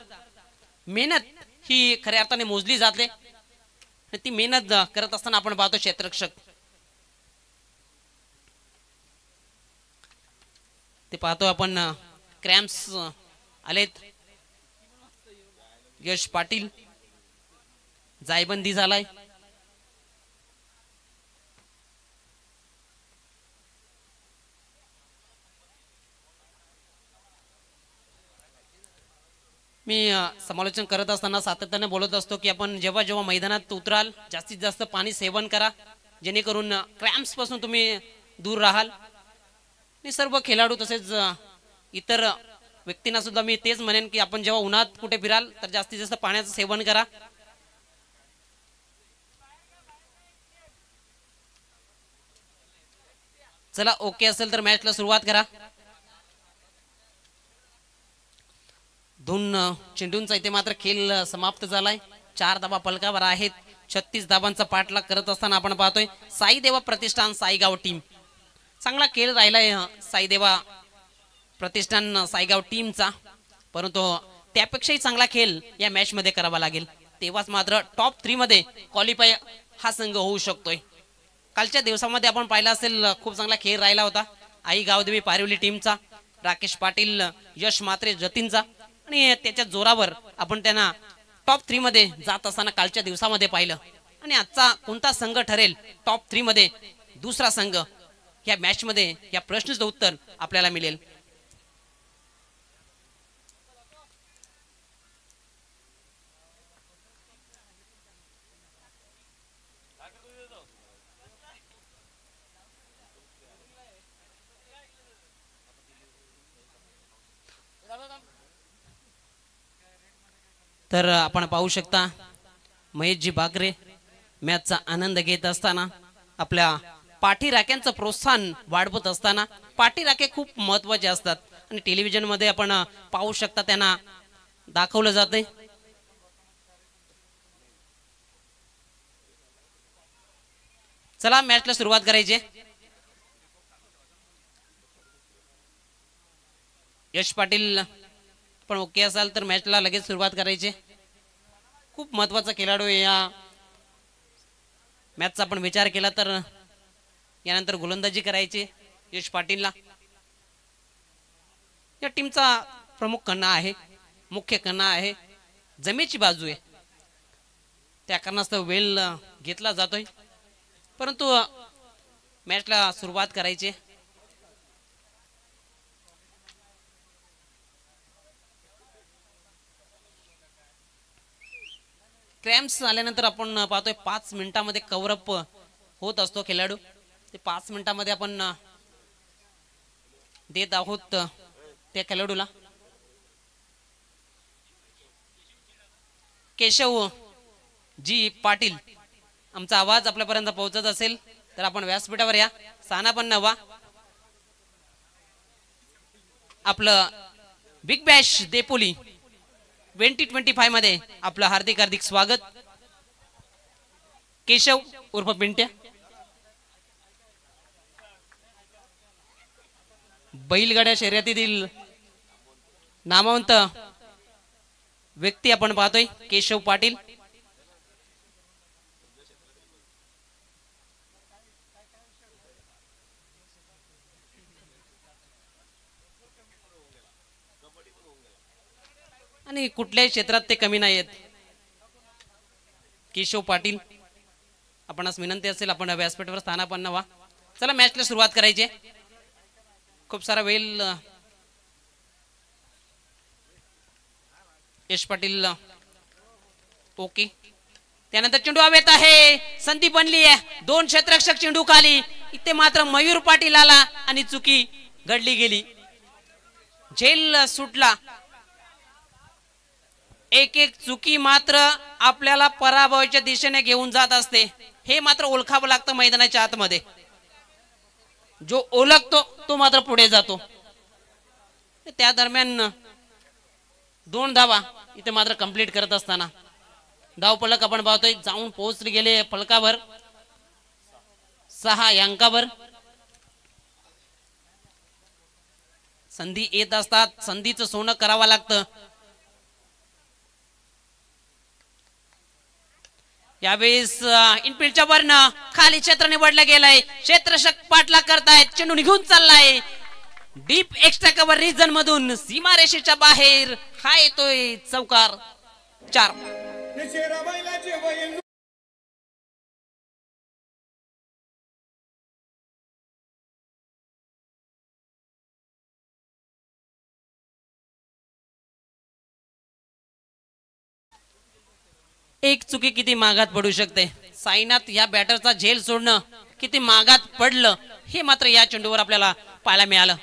मेहनत ही खऱ्या अर्थाने मोजली जाते. ती मेहनत करत असताना आपण पाहतो क्षेत्ररक्षक ते पाहतो आपण क्रॅम्प्स आलेत. यश पाटील जायबंदी झालाय. मी समालोचन करत असताना सातत्याने बोलत असतो की आपण जेव्हा जेव्हा मैदानात उतराल जास्तीत जास्त पाणी सेवन करा, जेणेकरून क्रॅम्प्स पासून तुम्ही दूर राहाल. आणि सर्व खेळाडू तसेच इतर व्यक्तींना सुद्धा मी तेच म्हणेन की आपण जेव्हा उन्हात कुठे फिराल तर जास्तीत जास्त पाण्याचं सेवन करा. चला ओके असेल तर मॅचला सुरुवात करा. 2 चेंडूंचा इथे मात्र खेळ समाप्त झालाय. 4 धावा फलकावर आहेत. 36 धावांचा पाठलाग करत असताना आपण पाहतोय साई देवा प्रतिष्ठान साईगाव टीम. चांगला खेळ राहिलाय साई देवा प्रतिष्ठान साईगाव टीमचा, परंतु त्यापेक्षाही चांगला खेळ या मॅच मध्ये करावा लागेल. तेव्हाच मात्र टॉप 3 मध्ये क्वालिफाय हा संघ होऊ शकतोय. कालच्या दिवसामध्ये आपण पाहिला असेल खूप चांगला खेळ राहिला होता आई गावदेवी पारिवली टीमचा, राकेश पाटील, यश मात्रे जतीनचा. आणि त्याच्या जोरावर आपण त्यांना टॉप 3 मध्ये जात असताना कालच्या दिवसामध्ये पाहिलं. आणि आजचा कोणता संघ ठरेल टॉप 3 मध्ये दुसरा संघ या मॅच मध्ये या प्रश्नाचं उत्तर आपल्याला मिळेल. तर आपण पाहू शकता महेशजी बाकरे मॅचचा आनंद घेत असताना आपल्या पाठीराख्यांचं प्रोत्साहन वाढवत असताना. पाठीराखे खूप महत्वाचे असतात आणि टेलिव्हिजन मध्ये आपण पाहू शकता त्यांना दाखवलं जाते. चला मॅचला सुरुवात करायची. यश पाटील पण ओके असाल तर मॅचला लगेच सुरुवात करायची. खूप महत्वाचा खेळाडू या मॅचचा आपण विचार केला तर यानंतर गोलंदाजी करायची यश पाटीलला. या टीमचा प्रमुख कणा आहे, मुख्य कणा आहे, जमेची बाजू आहे. त्या कारणास्तव वेळ घेतला जातोय, परंतु मॅचला सुरुवात करायची. क्रॅम्प्स आल्यानंतर आपण पाहतोय 5 मिनिटांमध्ये कव्हरअप होत असतो खेळाडू. ते 5 मिनिटांमध्ये आपण देत आहोत त्या खेळाडूला. केशव जी पाटील, आमचा आवाज आपल्यापर्यंत पोहोचत असेल तर आपण व्यासपीठावर या. साना पण नवा आपलं बिग बॅश देपोली 2025 मध्ये आपलं हार्दिक हार्दिक स्वागत. केशव उर्फ पिंट्या, बैलगाड्या शर्यतीतील नामवंत व्यक्ती आपण पाहतोय केशव पाटील. आणि कुठल्याही क्षेत्रात ते कमी नाही आहेत. केशव पाटील, आपणास विनंती असेल आपण व्यासपीठावर स्थानापन्न व्हा. चला मॅचला सुरुवात करायची. खूप सारा वेळ यश पाटील ओके. त्यानंतर चेंडू हवेत आहे, संधी बनली आहे, दोन क्षेत्ररक्षक चेंडू खाली. इथे मात्र मयूर पाटील आला आणि चुकी घडली गेली, झेल सुटला. एक एक चुकी मात्र आपल्याला पराभवाच्या दिशेने घेऊन जात असते. हे मात्र ओळखावं लागतं मैदानाच्या आतमध्ये. जो ओळखतो तो मात्र पुढे जातो. त्या दरम्यान 2 धावा इथे मात्र कंप्लीट करत असताना धाव फलक आपण पाहतोय जाऊन पोहोचले गेले फलकावर 6 अंकावर. संधी येत असतात, संधीचं सोनं करावं लागतं. यावेळेस इनफिल्डच्या वरन खाली क्षेत्र निवडलं गेलंय. क्षेत्ररक्षक पाठला करतायत, चेंडू निघून चाललाय डीप एक्स्ट्रा कव्हर रिजन मधून सीमारेषेच्या बाहेर. हा येतोय चौकार 4. एक चुकी किती मागात पडू शकते. साईनाथ या बॅटरचा झेल सोडणं किती मागात पडलं हे मात्र या चेंडूवर आपल्याला पाहायला मिळालं.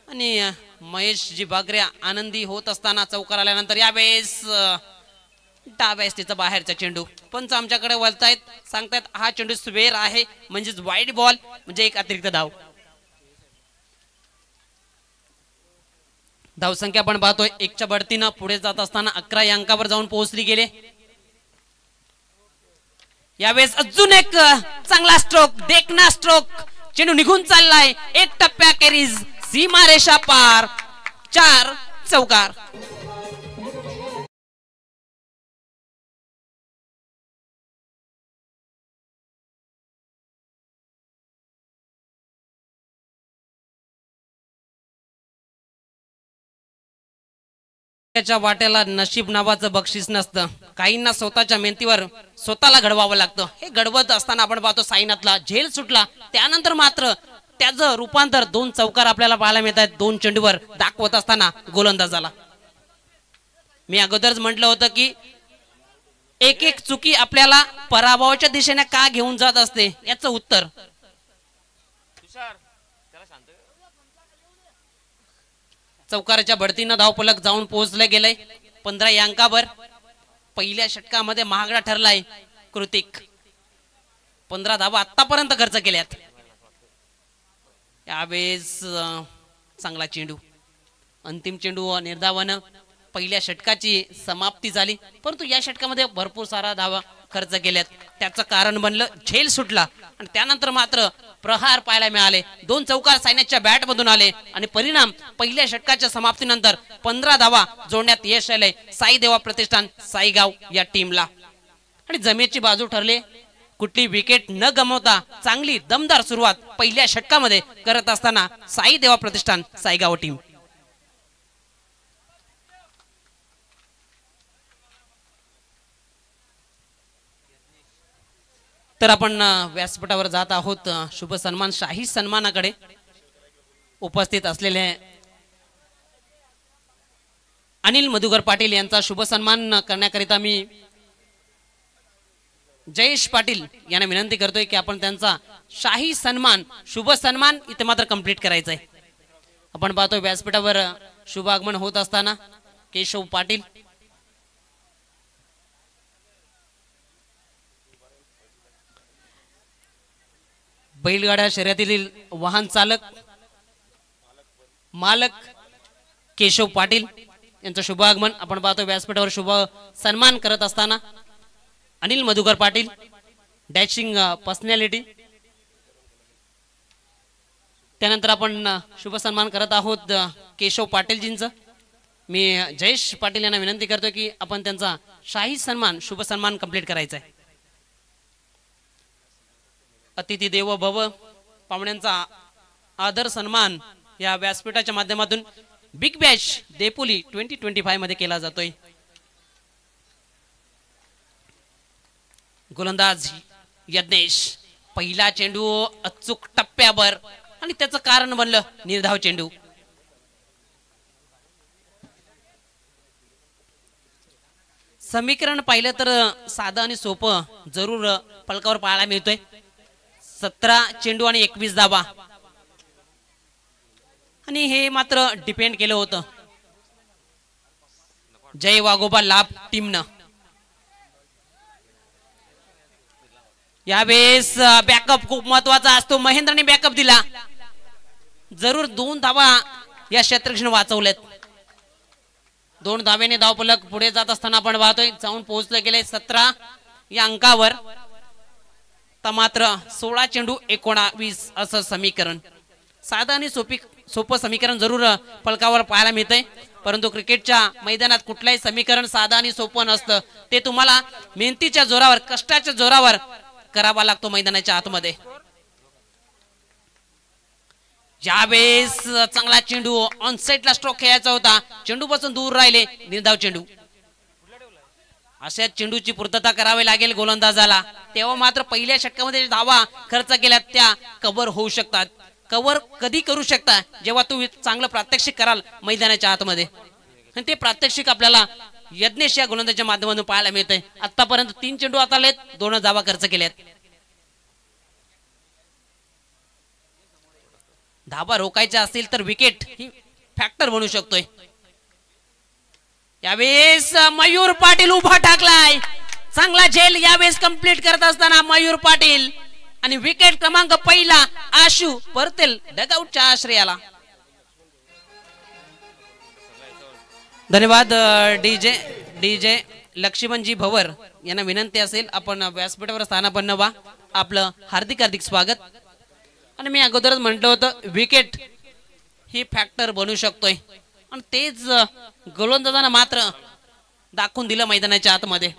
आणि महेशजी बागरे आनंदी होत असताना चौकार आल्यानंतर यावेळेस डाव्या तिचा बाहेरचा चेंडू. पंच आमच्याकडे वळतायत, सांगतायत हा चेंडू स्वेअर आहे म्हणजेच वाईड बॉल, म्हणजे एक अतिरिक्त धाव. धावसंख्या आपण पाहतोय 1च्या बढतीनं पुढे जात असताना 11 अंकावर जाऊन पोहोचली गेले. यावेळेस अजून एक चांगला स्ट्रोक, देखना स्ट्रोक, चेंडू निघून चाललाय. 1 टप्प्या कॅरीज, सीमारेषा पार, 4 चौकार. त्याच्या वाट्याला नशीब नावाचं बक्षीस नसतं. काहींना स्वतःच्या मेहनतीवर स्वतःला घडवावं लागतं. हे घडवत असताना आपण पाहतो साईनाथला झेल सुटला. त्यानंतर मात्र त्याचं रूपांतर 2 चौकार आपल्याला पाहायला मिळत आहेत. 2 चेंडूवर दाखवत असताना गोलंदाजाला. मी अगोदरच म्हटलं होतं की एक एक चुकी आपल्याला पराभवाच्या दिशेने का घेऊन जात असते, याचं उत्तर चौकाराच्या बढतीनं धावफलक जाऊन पोहोचले गेलंय 15 अंकावर. पहिल्या षटकामध्ये महागडा ठरलाय कृतिक. 15 धावा आतापर्यंत खर्च केल्यात. यावेळेस चांगला चेंडू, अंतिम चेंडू निर्धावानं पहिल्या षटकाची समाप्ती झाली. परंतु या षटकामध्ये भरपूर सारा धावा खर्च केल्यात. त्याचं कारण बनलं झेल सुटला आणि त्यानंतर मात्र प्रहार पाहायला मिळाले. 2 चौकार सायनाथच्या बॅट मधून आले आणि परिणाम पहिल्या षटकाच्या समाप्तीनंतर 15 धावा जोडण्यात यश आले साई देवा प्रतिष्ठान साईगाव या टीमला. आणि जमेची बाजू ठरले. कुठली विकेट न गमावता चांगली दमदार सुरुवात पहिल्या षटकामध्ये करत असताना साई देवा प्रतिष्ठान साईगाव टीम. तर आपण व्यासपीठावर जात आहोत शुभ सन्मान शाही सन्मानाकडे. उपस्थित असलेले अनिल मधुकर पाटील यांचा शुभ सन्मान करण्याकरिता मी जयेश पाटील यांना विनंती करतोय की आपण त्यांचा शाही सन्मान, शुभ सन्मान इथे मात्र कंप्लीट करायचा आहे. आपण पाहतोय व्यासपीठावर शुभ आगमन होत असताना केशव पाटील बैलगाड्या शर्यतीतील वाहन चालक मालक केशव पाटील यांचं शुभ आगमन आपण पाहतो व्यासपीठावर शुभ सन्मान करत असताना अनिल मधुकर पाटील डॅशिंग पर्सनॅलिटी त्यानंतर आपण शुभ सन्मान करत आहोत केशव पाटीलजींचं मी जयेश पाटील यांना विनंती करतो की आपण त्यांचा शाही सन्मान शुभ सन्मान कंप्लीट करायचा आहे अतिथी देव भव पाहुण्यांचा आदर सन्मान या व्यासपीठाच्या माध्यमातून बिग बॅश देपोली 2025 मध्ये केला जातोय गोलंदाज यज्ञेश पहिला चेंडू अचूक टप्प्यावर आणि त्याचं कारण बनलं निर्धाव चेंडू समीकरण पाहिलं तर साधं आणि सोपं जरूर पलकावर पाहायला मिळतोय 17 चेंडू आणि 21 धावा आणि हे मात्र डिपेंड केलं होतं जय वाघोबा लाभ टीमनं यावेळेस बॅकअप खूप महत्वाचा असतो महेंद्रने बॅकअप दिला जरूर 2 धावा या क्षेत्ररक्षण वाचवलेत 2 धावेने धावफलक पुढे जात असताना आपण पाहतोय जाऊन पोहोचले गेले 17 या अंकावर तर मात्र 16 चेंडू 19 असं समीकरण साधं आणि सोपं समीकरण जरूर पलकावर पाहायला मिळतंय परंतु क्रिकेटच्या मैदानात कुठलंही समीकरण साधं आणि सोपं नसतं ते तुम्हाला मेहनतीच्या जोरावर कष्टाच्या जोरावर करावा लागतो मैदानाच्या आतमध्ये यावेळेस चांगला चेंडू ऑन साइडला स्ट्रोक खेळायचा होता चेंडू पासून दूर राहिले निर्धाव चेंडू अशा चेंडूची पूर्तता करावी लागेल गोलंदाजाला तेव्हा मात्र पहिल्या षटकामध्ये धावा खर्च केल्या त्या कव्हर होऊ शकतात कव्हर कधी करू शकता जेव्हा तुम्ही चांगलं प्रात्यक्षिक कराल मैदानाच्या आतमध्ये आणि ते प्रात्यक्षिक आपल्याला यज्ञेश या गोलंदाजाच्या माध्यमातून पाहायला मिळतंय आतापर्यंत 3 चेंडू हाताळलेत 2 धावा खर्च केल्यात धावा रोखायच्या असतील तर विकेट ही फॅक्टर बनू शकतोय यावेळेस मयूर पाटील उभा टाकलाय चांगला झेल यावेळेस कंप्लीट करत असताना मयूर पाटील आणि विकेट क्रमांक पहिला आशू परतेल डगआउटच्या आश्रयाला धन्यवाद डीजे लक्ष्मणजी भवर यांना विनंती असेल आपण व्यासपीठावर स्थानापन्न व्हा आपलं हार्दिक हार्दिक स्वागत आणि मी अगोदरच म्हटलं होतं विकेट ही फॅक्टर बनू शकतोय आणि तेच गोलंदाजांना मात्र दाखवून दिलं मैदानाच्या आतमध्ये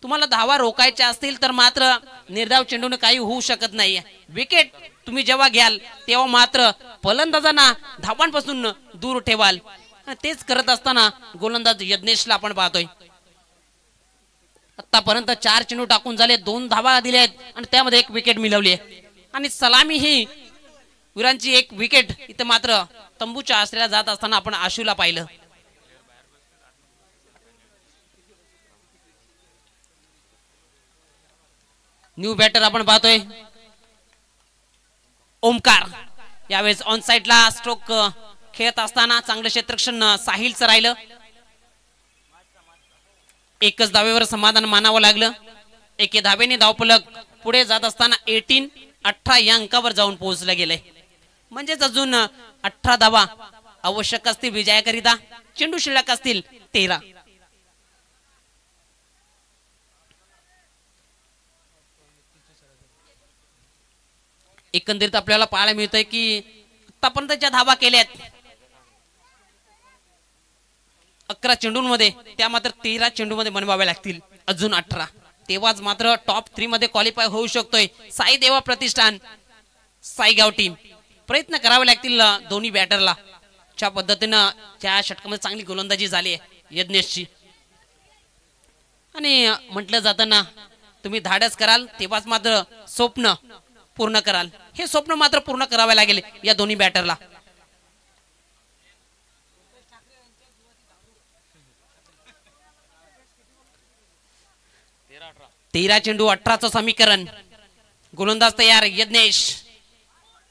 तुम्हाला धावा रोखायच्या असतील तर मात्र निर्धाव चेंडूने काही होऊ शकत नाही विकेट तुम्ही जेव्हा घ्याल तेव्हा मात्र फलंदाजांना धावांपासून दूर ठेवाल तेच करत असताना गोलंदाज यज्ञेशला आपण पाहतोय आतापर्यंत 4 चेंडू टाकून झाले 2 धावा दिल्या आहेत आणि त्यामध्ये 1 विकेट मिळवली आहे आणि सलामी ही वीरांची 1 विकेट इथं मात्र तंबूच्या आश्रयाला जात असताना आपण आशूला पाहिलं न्यू बॅटर आपण पाहतोय ओमकार यावेळेस ऑन साइडला स्ट्रोक खेळत असताना चांगलं क्षेत्ररक्षण साहिलचं राहिलं 1च धावेवर समाधान मानावं लागलं 1 धावेने धावफलक पुढे जात असताना 18 या अंकावर जाऊन पोहोचलं गेलंय म्हणजेच अजून 18 धावा आवश्यक असतील विजयाकरिता चेंडू शिल्लक असतील 13 एकंदरीत आपल्याला पाहायला मिळतंय की आतापर्यंत ज्या धावा केल्यात 11 चेंडूंमध्ये त्या मात्र 13 चेंडूमध्ये बनवाव्या लागतील अजून 18 तेव्हाच मात्र टॉप 3 मध्ये क्वालिफाय होऊ शकतोय साई देवा प्रतिष्ठान साईगाव टीम प्रयत्न करावे लागतील दोन्ही बॅटरला ज्या पद्धतीनं त्या षटकामध्ये चांगली गोलंदाजी झाली आहे यज्ञेशची आणि म्हटलं जाताना तुम्ही धाडस कराल तेव्हाच मात्र स्वप्न पूर्ण कराल हे स्वप्न मात्र पूर्ण करावे लागेल या दोन्ही बॅटरला 13 चेंडू 18चं समीकरण गोलंदाज तयार यज्ञेश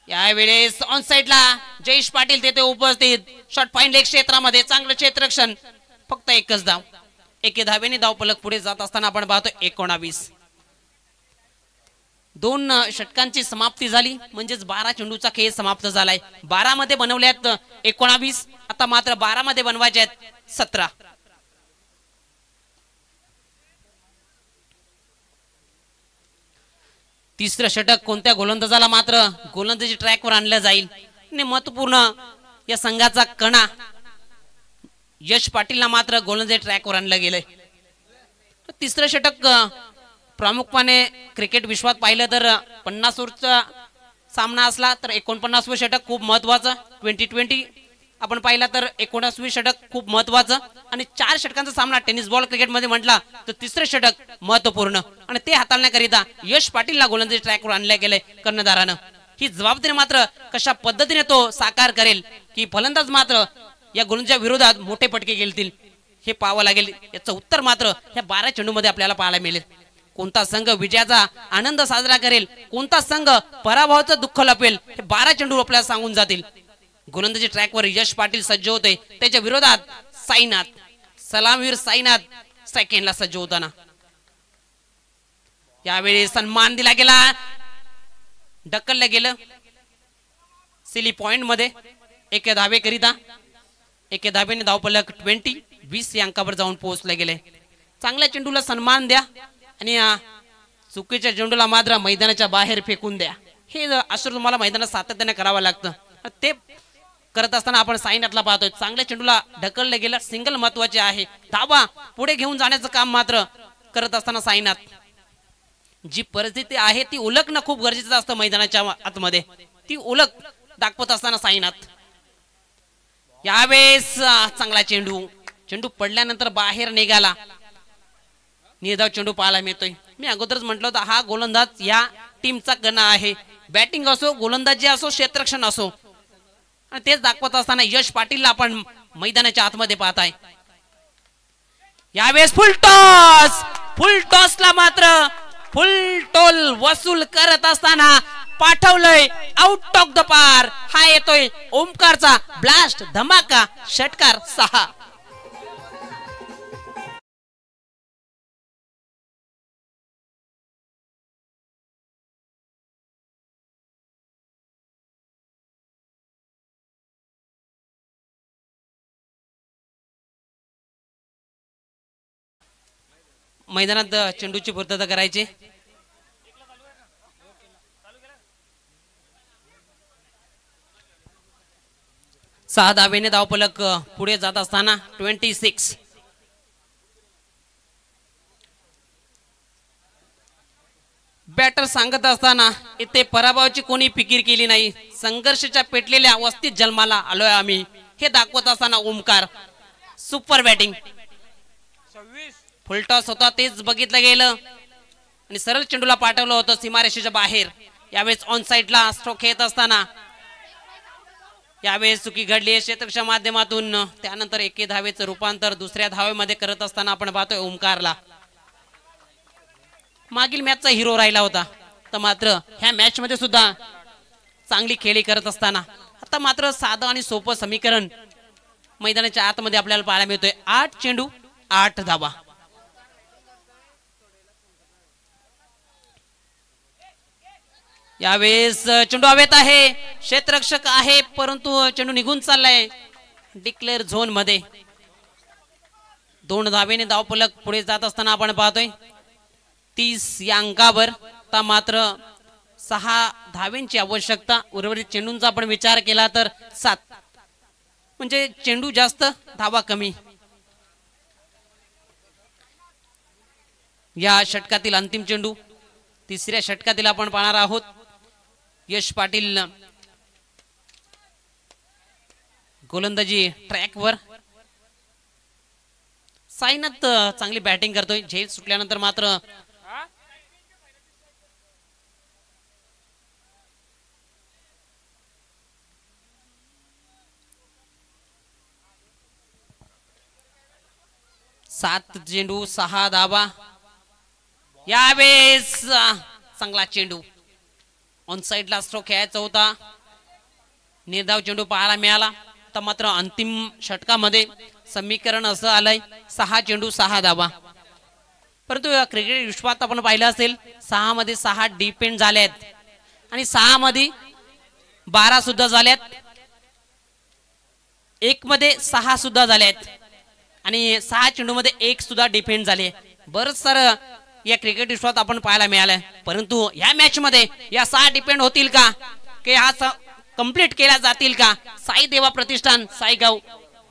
यावेळेस ऑन साइडला जयेश पाटील तेथे उपस्थित शॉट पॉइंट लेग क्षेत्रामध्ये चांगलं क्षेत्ररक्षण फक्त 1च धाव 1 धावेने धावफलक पुढे जात असताना आपण पाहतो 19 2 षटकांची समाप्ती झाली म्हणजेच 12 चेंडूचा खेळ समाप्त झालाय. 12 मध्ये बनवल्यात 19, आता मात्र 12 मध्ये बनवायचे आहेत 17. तिसरं षटक कोणत्या गोलंदाजाला मात्र गोलंदाजी ट्रॅकवर आणलं जाईल आणि महत्वपूर्ण या संघाचा कणा यश पाटीलला मात्र गोलंदाजी ट्रॅकवर आणलं गेलंय. तिसरं षटक प्रामुख्याने क्रिकेट विश्वात पाहिलं तर 50 ओव्हरचा सामना असला तर 49वं षटक खूप महत्वाचं. 2020 आपण पाहिला तर 19वी षटक खूप महत्वाचं आणि 4 षटकांचा सामना टेनिस बॉल क्रिकेट मध्ये म्हटला तर तिसरे षटक महत्वपूर्ण आणि ते हाताळण्याकरिता यश पाटीलला गोलंदाजी ट्रॅकवर आणले गेले कर्णधारानं. ही जबाबदारी मात्र कशा पद्धतीने तो साकार करेल की फलंदाज मात्र या गोलंदाजाच्या विरोधात मोठे फटके गेलतील हे पाहावं लागेल. याचं उत्तर मात्र या 12 चेंडूमध्ये आपल्याला पाहायला मिळेल. कोणता संघ विजयाचा आनंद साजरा करेल, कोणता संघ पराभवाचं दुःख लपेल हे 12 चेंडू आपल्याला सांगून जातील. गोलंदाजी ट्रॅकवर यश पाटील सज्ज होते, त्याच्या विरोधात साईनाथ, सलामवीर साईनाथ सेकंडला सज्ज होताना. यावेळी सन्मान दिला गेला, ढकललं गेलं सिली पॉइंट मध्ये. 1 धावेकरिता 1 धावेने धावफलक 20 या अंकावर जाऊन पोहोचले गेले. चांगल्या चेंडूला सन्मान द्या आणि चुकीच्या चेंडूला मात्र मैदानाच्या बाहेर फेकून द्या. हे असं तुम्हाला मैदानात सातत्याने करावं लागतं. ते करत असताना आपण साईनाथला पाहतोय. चांगल्या चेंडूला ढकललं गेलं, सिंगल महत्वाचे आहे. धावा पुढे घेऊन जाण्याचं काम मात्र करत असताना साईनाथ. जी परिस्थिती आहे ती उलटणं खूप गरजेचं असतं मैदानाच्या आतमध्ये, ती उलट दाखवत असताना साईनाथ. यावेळेस चांगला चेंडू पडल्यानंतर बाहेर निघाला. निर्धाव चेंडू पाहायला मिळतोय. मी अगोदरच म्हटलं होतं हा गोलंदाज या टीमचा कणा आहे. बॅटिंग असो, गोलंदाजी असो, क्षेत्ररक्षण असो, आणि तेच दाखवत असताना यश पाटीलला आपण मैदानाच्या आतमध्ये पाहताय. यावेळेस फुल टॉसला मात्र फुल टोल वसूल करत असताना पाठवलंय आउट ऑफ द पार. हा येतोय ओमकारचा ब्लास्ट, धमाका, षटकार 6. मैदानात चेंडूची पूर्तता करायची. सहा धावेने धावफलक पुढे जात असताना 26. बॅटर सांगत असताना इथे पराभवाची कोणी फिकीर केली नाही, संघर्षाच्या पेटलेल्या वस्तीत जन्माला आलोय आम्ही हे दाखवत असताना ओमकार सुपर बॅटिंग. फुलटॉस होता तेच बघितलं गेलं आणि सरळ चेंडूला पाठवलं होतं सीमारेषेच्या बाहेर. यावेळेस ऑन साइडला स्ट्रोक येत असताना यावेळेस चुकी घडली क्षेत्ररक्षणाच्या माध्यमातून. त्यानंतर 1 धावेचं रूपांतर दुसऱ्या धावेमध्ये करत असताना आपण पाहतोय ओमकारला. मागील मॅचचा हिरो राहिला होता, तर मात्र ह्या मॅच मध्ये सुद्धा चांगली खेळी करत असताना आता मात्र साधं आणि सोपं समीकरण मैदानाच्या आतमध्ये आपल्याला पाहायला मिळतोय. 8 चेंडू 8 धावा. यावेळेस चेंडू हवेत आहे, क्षेत्ररक्षक आहे परंतु चेंडू निघून चाललाय डिक्लेअर झोन मध्ये. 2 धावेने धावफलक पुढे जात असताना आपण पाहतोय 30 या अंकावर. आता मात्र 6 धावेंची आवश्यकता. उर्वरित चेंडूंचा आपण विचार केला तर 7, म्हणजे चेंडू जास्त धावा कमी. या षटकातील अंतिम चेंडू तिसऱ्या षटकातील आपण पाहणार आहोत. यश पाटील गोलंदाजी ट्रॅकवर. साईनाथ चांगली बॅटिंग करतोय. झेल सुटल्यानंतर मात्र सात चेंडू 6 धावा. यावेळेस चांगला चेंडू ऑन साइडला स्ट्रोक खेळायचा होता, निर्धाव चेंडू पाहायला मिळाला. तर मात्र अंतिम षटकामध्ये समीकरण असं आलंय 6 चेंडू 6 धावा. परंतु या क्रिकेट विश्वात आपण पाहिलं असेल 6 मध्ये 6 डिपेंड झाले आहेत आणि 6 मध्ये 12 सुद्धा झाल्यात, 1 मध्ये 6 सुद्धा झाले आहेत आणि 6 चेंडू मध्ये 1 सुद्धा डिफेंड झाले. बरंच सारं या क्रिकेट विश्वात आपण पाहायला मिळालं. परंतु या मॅच मध्ये या 6 डिपेंड होतील का की हा कंप्लीट केल्या जातील का साई देवा प्रतिष्ठान साईगाव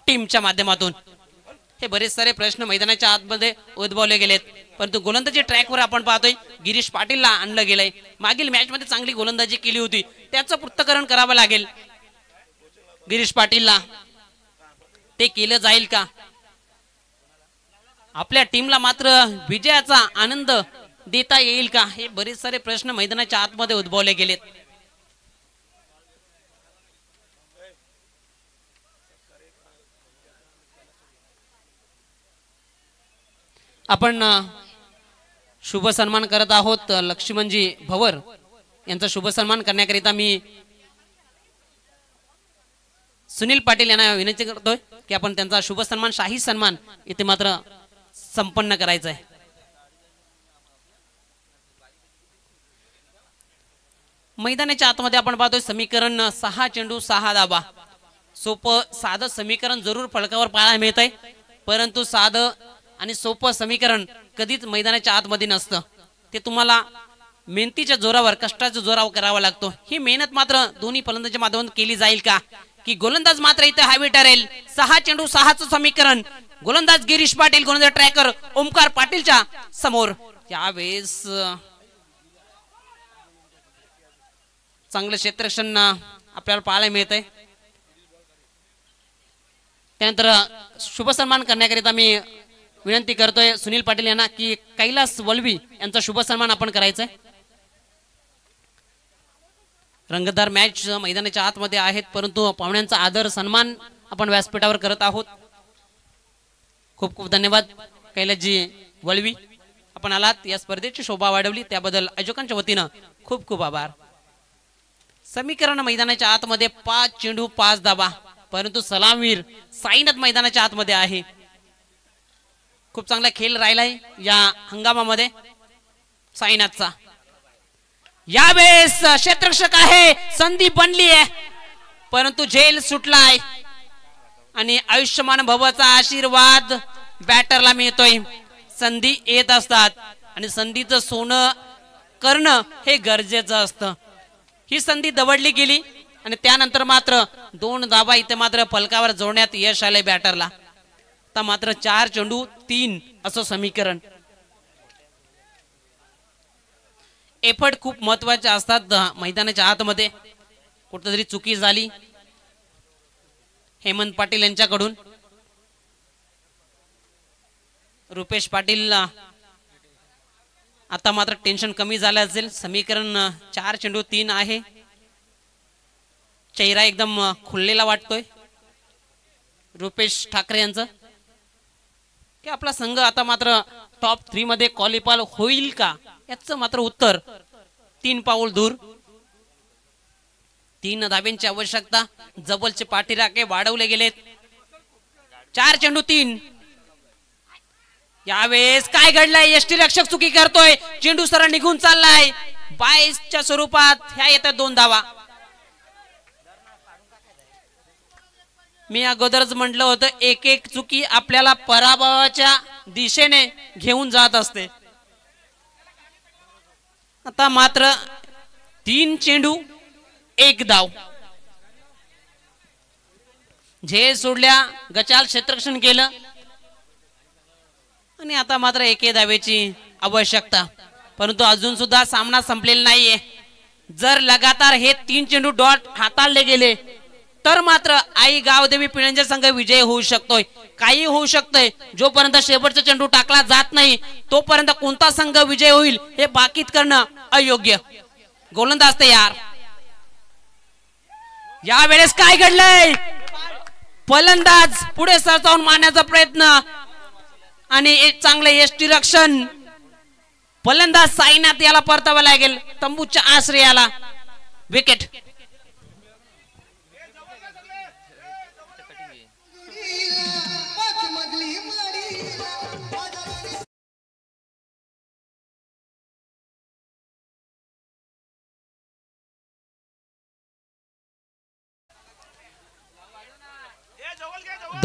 टीमच्या माध्यमातून, हे बरेच सारे प्रश्न मैदानाच्या आतमध्ये उद्भवले गेलेत. परंतु गोलंदाजी ट्रॅकवर आपण पाहतोय गिरीश पाटीलला आणलं गेलंय. मागील मॅच मध्ये चांगली गोलंदाजी केली होती, त्याचं पृथक्करण करावं लागेल गिरीश पाटीलला. ते केलं जाईल का? आपल्या टीमला मात्र विजयाचा आनंद देता येईल का? हे बरेच सारे प्रश्न मैदानाच्या आतमध्ये उद्भवले गेलेत. आपण शुभ सन्मान करत आहोत लक्ष्मणजी भवर यांचा शुभ सन्मान करण्याकरिता मी सुनील पाटील यांना विनंती करतोय की आपण त्यांचा शुभ सन्मान शाही सन्मान इथे मात्र संपन्न करायचा आहे. मैदानाच्या आतमध्ये आपण पाहतोय समीकरण 6 चेंडू 6 धाबा. सोपं साधं समीकरण जरूर फलकावर पाहायला मिळत आहे, परंतु साधं आणि सोपं समीकरण कधीच मैदानाच्या आतमध्ये नसतं. ते तुम्हाला मेहनतीच्या जोरावर कष्टाच्या जोरावर करावा लागतो. ही मेहनत मात्र दोन्ही फलंदाजाच्या माध्यमातून केली जाईल का की गोलंदाज मात्र इथे हवी ठरेल. 6 चेंडू 6चं समीकरण. गोलंदाज गिरीश पाटील, गोलंदाज ट्रॅकर ओमकार पाटीलच्या समोर. यावेळेस चांगलं क्षेत्ररक्षण आपल्याला पाहायला मिळत आहे. त्यानंतर शुभ सन्मान करण्याकरिता मी विनंती करतोय सुनील पाटील यांना की कैलास वलवी यांचा शुभ सन्मान आपण करायचा आहे. रंगतदार मॅच मैदानाच्या आतमध्ये आहेत, परंतु पाहुण्यांचा आदर सन्मान आपण व्यासपीठावर करत आहोत. खूप खूप धन्यवाद कैलासजी वळवी, आपण आलात, या स्पर्धेची शोभा वाढवली त्याबद्दल आयोजकांच्या वतीनं खूप खूप आभार. समीकरण मैदानाच्या आतमध्ये 5 चेंडू 5 धाबा, परंतु सलामवीर साईनाथ मैदानाच्या आतमध्ये आहे. खूप चांगला खेळ राहिलाय या हंगामामध्ये साईनाथचा. यावेळेस क्षेत्ररक्षक आहे, संधी बनली आहे, परंतु झेल सुटलाय आणि आयुष्यमान भवाचा आशीर्वाद बॅटरला मिळतोय. संधी येत असतात आणि संधीचं सोनं करणं हे गरजेचं असतं. ही संधी दवडली गेली आणि त्यानंतर मात्र 2 धाबा इथे मात्र फलकावर जोडण्यात यश आले बॅटरला. आता मात्र 4 चेंडू 3 असं समीकरण. एफर्ट खूप महत्वाचे असतात मैदानाच्या आतमध्ये. कुठेतरी चुकी झाली हेमंत पाटील यांच्याकडून. रुपेश पाटील आता मात्र टेन्शन कमी झालं असेल. समीकरण 4 चेंडू 3 आहे. चेहरा एकदम खुललेला वाटतोय रुपेश ठाकरे यांचं की आपला संघ आता मात्र टॉप 3 मध्ये क्वालिफाय होईल का, याचं मात्र उत्तर 3 पाऊल दूर. 3 धाब्यांची आवश्यकता. जबलचे पाठीराखे वाढवले गेलेत. 4 चेंडू 3. यावेळेस काय घडलंय? यष्टी रक्षक चुकी करतोय. चेंडू सरळ निघून चाललाय. 22च्या स्वरूपात ह्या येतात 2 धावा. मी अगोदरच म्हटलं होतं एक एक चुकी आपल्याला पराभवाच्या दिशेने घेऊन जात असते. आता मात्र 3 चेंडू 1 धाव. झेल सोडल्या, गचाल क्षेत्ररक्षण केलं आणि आता मात्र 1 धावेची आवश्यकता. परंतु अजून सुद्धा सामना संपलेला नाहीये. जर लगातार हे 3 चेंडू डॉट हाताळले गेले तर मात्र आई गावदेवी पिळंजर संघ विजय होऊ शकतोय. काही होऊ शकतंय. जोपर्यंत शेवटचा चेंडू टाकला जात नाही तोपर्यंत कोणता संघ विजय होईल हे बाकीत करणं अयोग्य. गोलंदाज तयार. यावेळेस काय घडलंय? फलंदाज पुढे सरसावून मारण्याचा प्रयत्न आणि एक चांगले यष्टी रक्षण. फलंदाज साईनाथ याला परतावा लागेल तंबूच्या आश्रयाला. विकेट.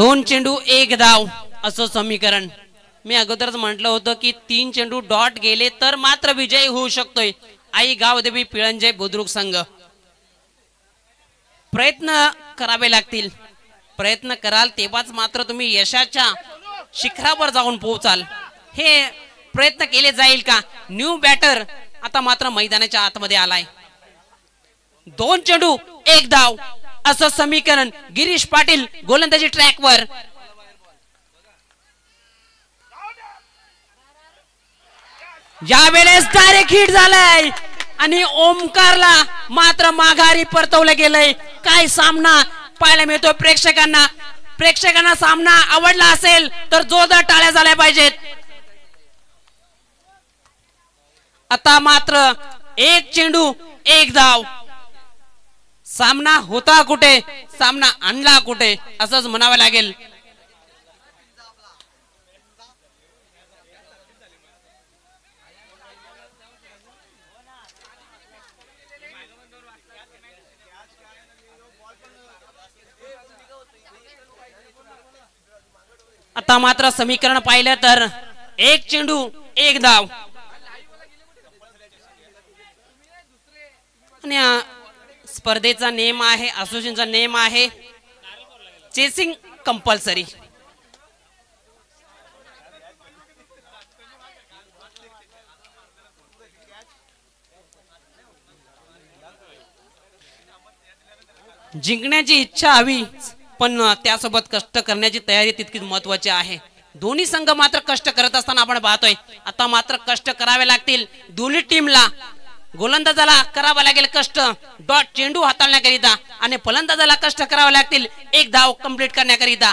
2 चेंडू 1 धाव असं समीकरण. मी अगोदरच म्हटलं होतं की 3 चेंडू डॉट गेले तर मात्र विजय होऊ शकतोय. आई गावदेवी पिळंजे बुद्रुक संघ. प्रयत्न करावे लागतील. प्रयत्न कराल तेव्हाच मात्र तुम्ही यशाच्या शिखरावर जाऊन पोहोचाल. हे प्रयत्न केले जाईल का? न्यू बॅटर आता मात्र मैदानाच्या आतमध्ये आलाय. 2 चेंडू 1 धाव असं समीकरण. गिरीश पाटील गोलंदाजी ट्रॅकवर. यावेळेस डायरेक्ट हिट झालाय आणि ओमकारला मात्र माघारी परतवलं गेलंय. काय सामना पाहायला मिळतोय प्रेक्षकांना. प्रेक्षकांना सामना आवडला असेल तर जोरदार टाळ्या झाल्या पाहिजेत. आता मात्र 1 चेंडू 1 धाव. सामना होता कुठे, सामना आणला कुठे असंच म्हणावं लागेल. आता मात्र समीकरण पाहिलं तर 1 चेंडू 1 धाव. आणि स्पर्धेचा नियम आहे, असोसिएशनचा नियम आहे चेसिंग कंपल्सरी. जिंकण्याची इच्छा हवी पण त्यासोबत कष्ट करण्याची तयारी तितकीच महत्वाची आहे. दोन्ही संघ मात्र कष्ट करत असताना आपण पाहतोय. आता मात्र कष्ट करावे लागतील दोन्ही टीमला. गोलंदाजाला करावा लागेल कष्ट डॉट चेंडू हाताळण्याकरिता आणि फलंदाजाला कष्ट करावे लागतील 1 धाव कंप्लीट करण्याकरिता.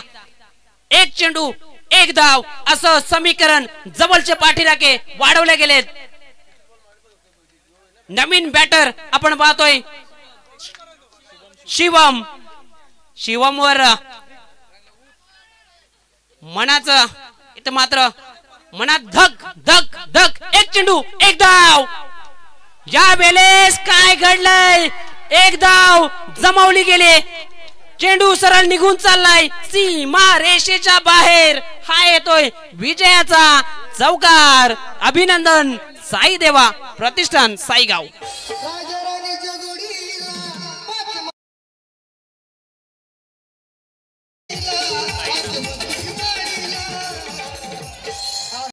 1 चेंडू 1 धाव असं समीकरण. जवळचे पाठीराखे वाढवले गेलेत. नवीन बॅटर आपण पाहतोय शिवम. शिवमवर मनाचं इथं मात्र मनात धक धक धक. 1 चेंडू 1 धाव. या वेळेस काय घडलंय? 1 धाव जमावली गेली. चेंडू सरळ निघून चाललाय सीमा रेषेच्या बाहेर. हा येतोय विजयाचा चौकार. अभिनंदन साई देवा प्रतिष्ठान साईगाव.